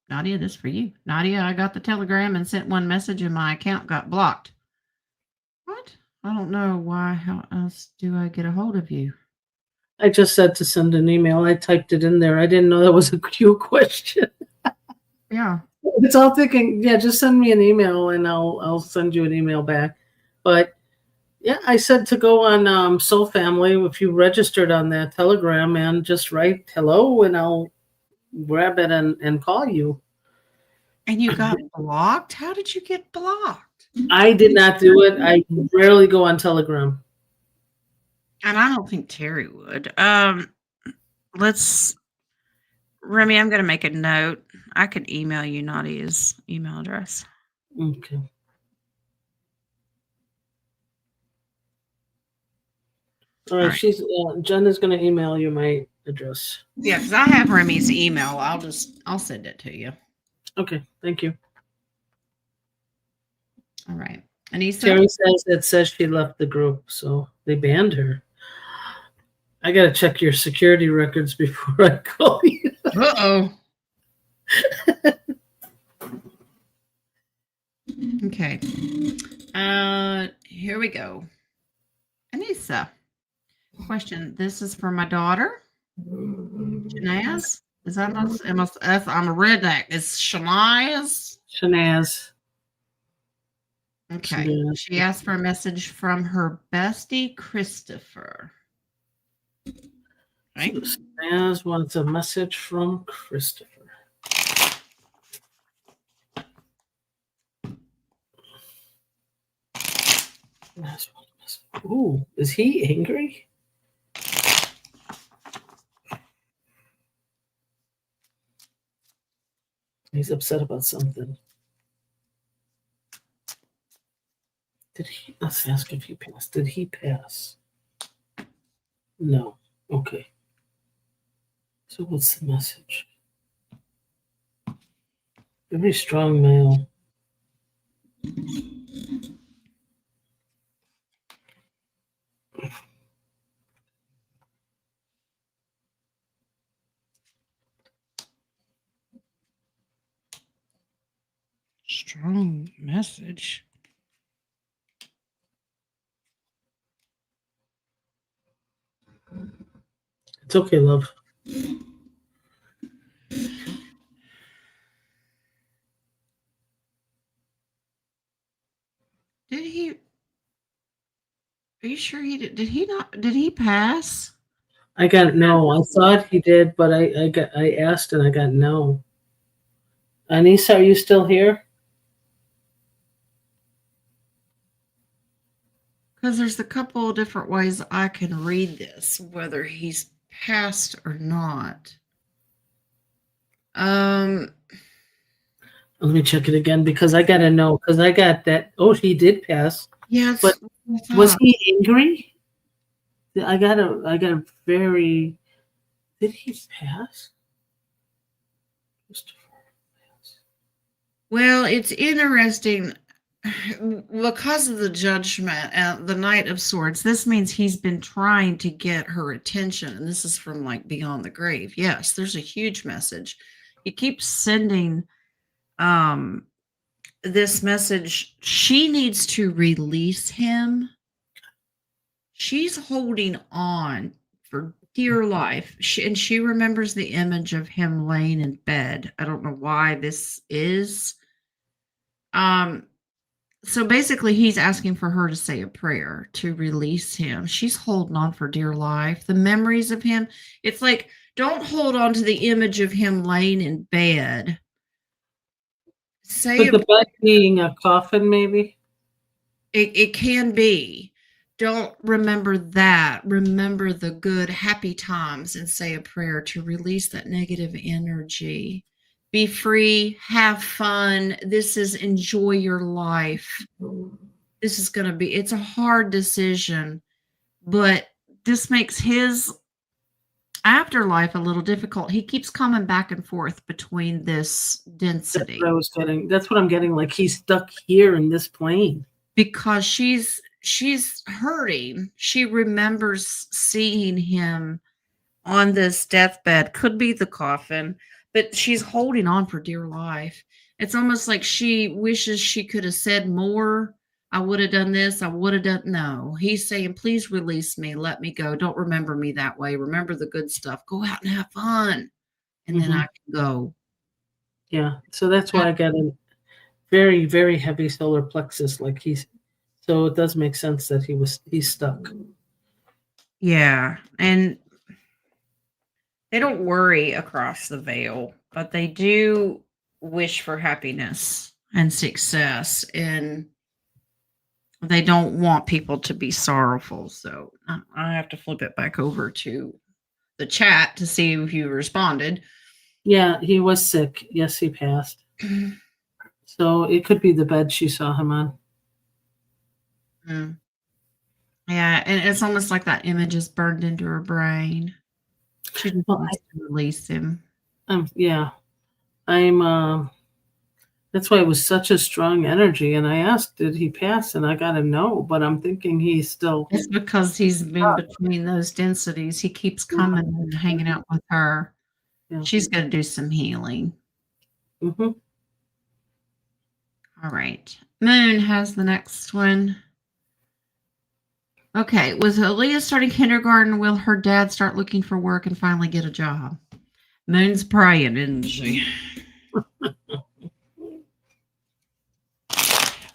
Nadia, this for you. Nadia, I got the telegram and sent one message and my account got blocked. What? I don't know why. How else do I get a hold of you? I just said to send an email. I typed it in there. I didn't know that was a Q question. Yeah. It's all thinking, yeah, just send me an email and I'll send you an email back. But yeah, I said to go on Soul Family. If you registered on that Telegram, and just write hello and I'll grab it and call you. And you got blocked? How did you get blocked? I did not do it. I rarely go on Telegram. And I don't think Terry would. Remy, I'm going to make a note. I could email you Nadia's email address. Okay. All right. She's Jen is going to email you my address. Yeah, because I have Remy's email. I'll send it to you. Okay. Thank you. All right. Anissa? Terry says she left the group, so they banned her. I got to check your security records before I call you. Uh-oh. Okay. Here we go. Anissa. Question. This is for my daughter. Shanaz? Is that I'm a redneck. It's Shanaz? Shanaz. Okay. Shanaz. She asked for a message from her bestie, Christopher. Right? Shanaz wants a message from Christopher. Ooh, is he angry? He's upset about something. Let's ask if he passed. Did he pass? No. Okay. So what's the message? Very strong male. Strong message. It's okay, love. Did he? Are you sure he did? Did he not? Did he pass? I got no. I thought he did, but I asked and I got no. Anissa, are you still here? Because there's a couple of different ways I can read this, whether he's passed or not. Let me check it again because I gotta know, because I got that. Oh, he did pass. Yes. But was he angry? I got a very. Did he pass? Well, it's interesting because of the judgment and the Knight of Swords. This means he's been trying to get her attention, and this is from like beyond the grave. Yes, there's a huge message. He keeps sending this message, she needs to release him. She's holding on for dear life. She remembers the image of him laying in bed. I don't know why this is. Um, so basically he's asking for her to say a prayer to release him. She's holding on for dear life. The memories of him, it's like, don't hold on to the image of him laying in bed. Say Could a the bed being a coffin, maybe? It can be. Don't remember that. Remember the good, happy times and say a prayer to release that negative energy. Be free, have fun. This is enjoy your life. This is going to be, it's a hard decision, but this makes his afterlife a little difficult. He keeps coming back and forth between this That's density. what I was getting. That's what I'm getting. Like he's stuck here in this plane. Because she's hurting. She remembers seeing him on this deathbed, could be the coffin, but she's holding on for dear life. It's almost like she wishes she could have said more. I would have done this. I would have done. No, he's saying, please release me. Let me go. Don't remember me that way. Remember the good stuff. Go out and have fun. And then I can go. Yeah. So that's why I got a very, very heavy solar plexus. Like so it does make sense that he's stuck. Yeah. And they don't worry across the veil, but they do wish for happiness and success, and they don't want people to be sorrowful. So I have to flip it back over to the chat to see if you responded. Yeah, he was sick. Yes, he passed. So it could be the bed she saw him on. Yeah, and it's almost like that image is burned into her brain. She just wants to release him. Yeah. That's why it was such a strong energy. And I asked, did he pass? And I got a no, but I'm thinking he's still. It's because he's been between those densities. He keeps coming and hanging out with her. Yeah. She's going to do some healing. Mm-hmm. All right. Moon has the next one. Okay. With Aaliyah starting kindergarten, will her dad start looking for work and finally get a job? Moon's praying, isn't she?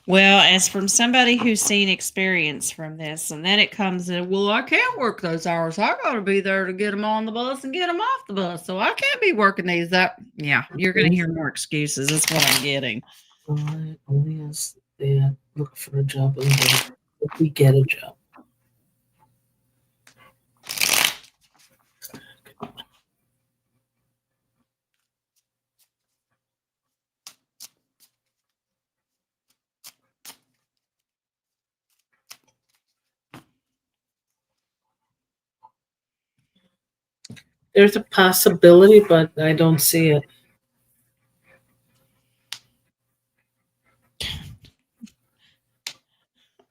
Well, as from somebody who's seen experience from this, and then it comes in, well, I can't work those hours. I got to be there to get them on the bus and get them off the bus. So I can't be working these up. Yeah, you're going to hear more excuses. That's what I'm getting. Only as they look for a job and if we get a job. There's a possibility, but I don't see it.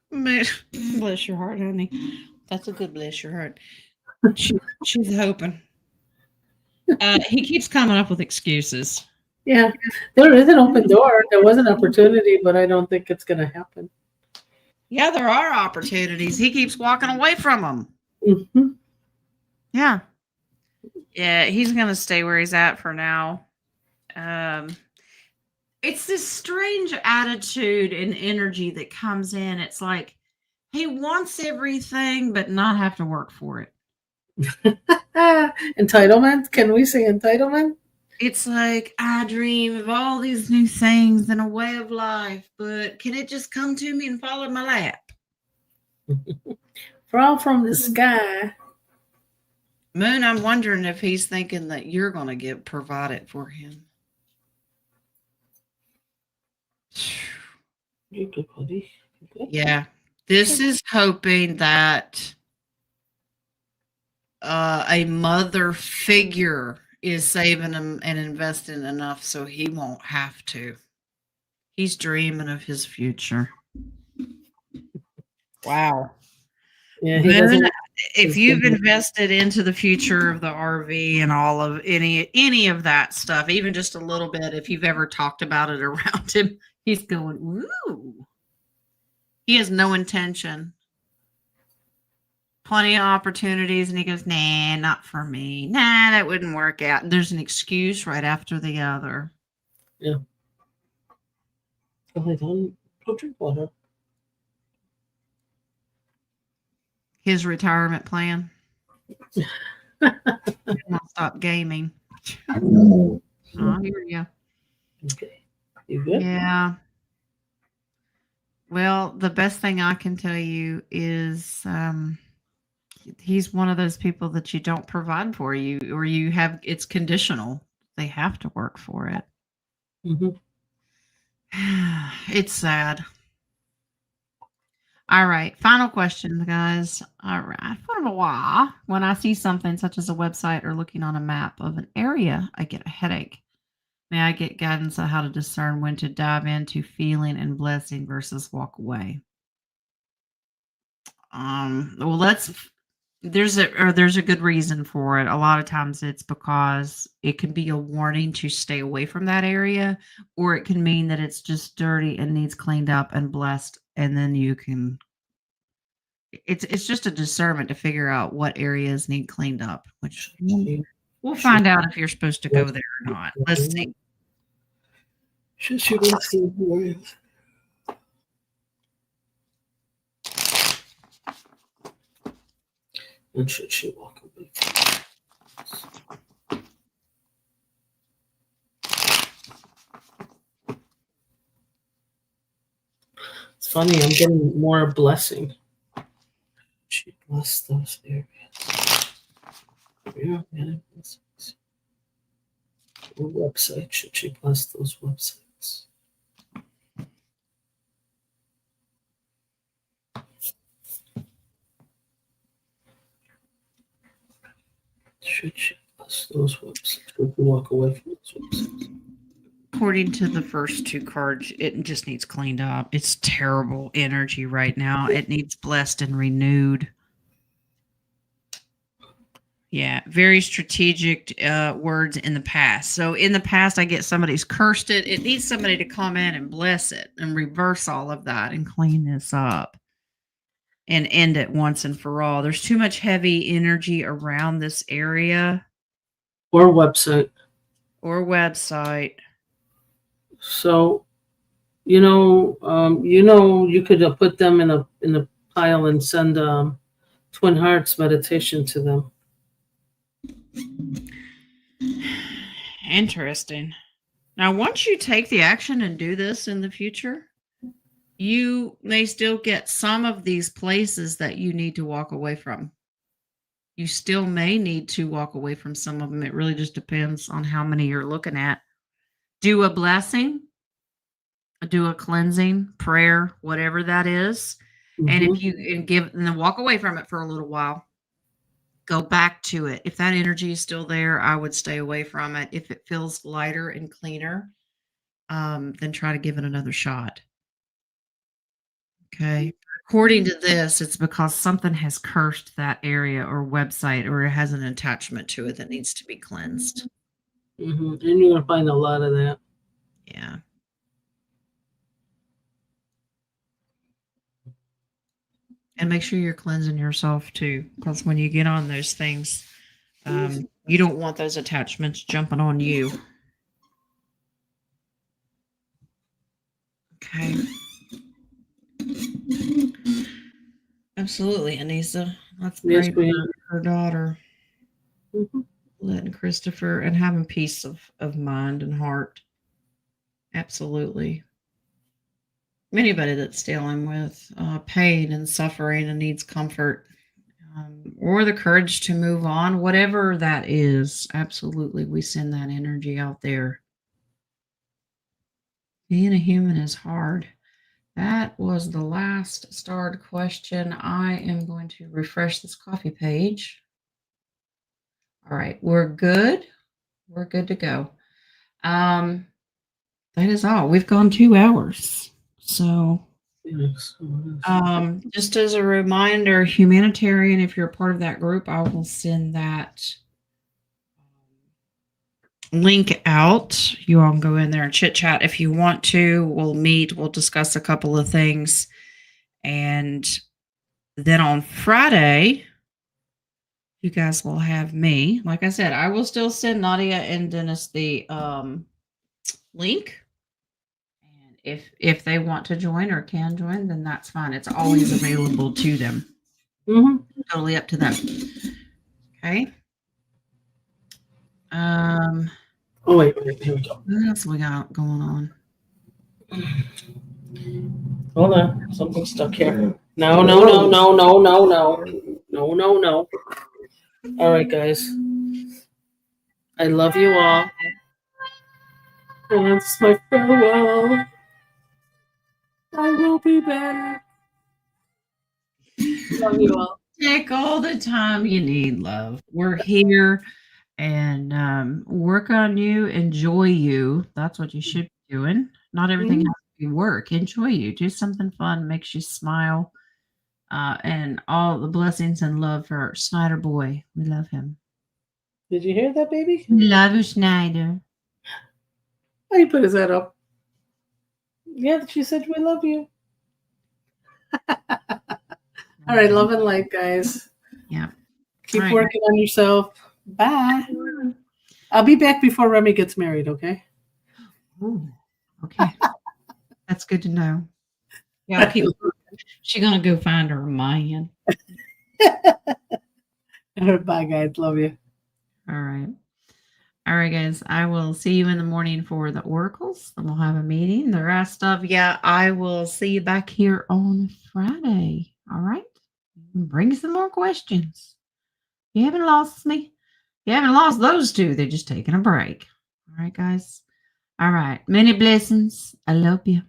Bless your heart, honey. That's a good bless your heart. She's hoping. He keeps coming up with excuses. Yeah, there is an open door. There was an opportunity, but I don't think it's going to happen. Yeah, there are opportunities. He keeps walking away from them. Mm-hmm. Yeah. Yeah, he's going to stay where he's at for now. It's this strange attitude and energy that comes in. It's like he wants everything, but not have to work for it. Entitlement? Can we say entitlement? It's like, I dream of all these new things and a way of life, but can it just come to me and fall in my lap? Fall from the sky. Moon, I'm wondering if he's thinking that you're going to get provided for him. Yeah. This is hoping that a mother figure is saving him and investing enough so he won't have to. He's dreaming of his future. Wow. Yeah, Moon, if you've invested into the future of the RV and all of any of that stuff, even just a little bit, if you've ever talked about it around him, He's going, ooh. He has no intention. Plenty of opportunities, and he goes, nah, not for me. Nah, that wouldn't work out. There's an excuse right after the other. Yeah. Don't drink water. His retirement plan. I'll stop gaming. I hear you. Okay. You good? Yeah. Well, the best thing I can tell you is he's one of those people that you don't provide for you, or you have it's conditional. They have to work for it. Mm-hmm. It's sad. All right. Final question, guys. All right. For a while, when I see something such as a website or looking on a map of an area, I get a headache. May I get guidance on how to discern when to dive into feeling and blessing versus walk away? Well, there's a good reason for it. A lot of times it's because it can be a warning to stay away from that area, or it can mean that it's just dirty and needs cleaned up and blessed, and then you can it's just a discernment to figure out what areas need cleaned up, which we'll find out if you're supposed to go there or not. Let's see. Should she bless the areas? And should she walk away? It's funny, I'm getting more blessing. She bless those areas. Yeah, man. What website should she bless those websites? Should she bless those websites? Should we walk away from those websites? According to the first two cards, it just needs cleaned up. It's terrible energy right now. It needs blessed and renewed. Yeah, very strategic words in the past. So in the past, I get somebody's cursed it. It needs somebody to come in and bless it and reverse all of that and clean this up and end it once and for all. There's too much heavy energy around this area Or website. or website. So, you could put them in a pile and send Twin Hearts meditation to them. Interesting. Now, once you take the action and do this in the future, you may still get some of these places that you need to walk away from. You still may need to walk away from some of them. It really just depends on how many you're looking at. Do a blessing, do a cleansing prayer, whatever that is. Mm-hmm. And if you and then walk away from it for a little while, go back to it. If that energy is still there, I would stay away from it. If it feels lighter and cleaner, then try to give it another shot. Okay. According to this, it's because something has cursed that area or website, or it has an attachment to it that needs to be cleansed. Mm-hmm. And you're gonna find a lot of that. Yeah. And make sure you're cleansing yourself too, because when you get on those things, you don't want those attachments jumping on you. Okay. Absolutely, Anissa. Let's pray for her daughter, letting Christopher, and having peace of mind and heart. Absolutely. Anybody that's dealing with pain and suffering and needs comfort, or the courage to move on, whatever that is, absolutely, we send that energy out there. Being a human is hard. That was the last starred question. I am going to refresh this coffee page. All right, we're good. We're good to go. That is all. We've gone 2 hours. So, just as a reminder, humanitarian, if you're a part of that group, I will send that link out. You all can go in there and chit chat if you want to. We'll meet, we'll discuss a couple of things. And then on Friday, you guys will have me. Like I said, I will still send Nadia and Dennis the link. And if they want to join or can join, then that's fine. It's always available to them. Totally up to them. Okay. Oh wait, here we go. What else we got going on? Hold on, something's stuck here. No. All right, guys. I love you all. And it's my farewell. I will be back. Love you all. Take all the time you need, love. We're here and work on you, enjoy you. That's what you should be doing. Not everything has to be work. Enjoy you. Do something fun, makes you smile. And all the blessings and love for Snyder boy. We love him. Did you hear that, baby? We love you, Snyder. Oh, he put his head up. Yeah, she said we love you. All right, love and light, guys. Yeah. Keep working on yourself. Bye. I'll be back before Remy gets married, okay? Ooh, okay. That's good to know. Yeah, she's going to go find her a man. Bye, guys. Love you. All right. All right, guys. I will see you in the morning for the oracles. Then we'll have a meeting. The rest of I will see you back here on Friday. All right. Bring some more questions. You haven't lost me. You haven't lost those two. They're just taking a break. All right, guys. All right. Many blessings. I love you.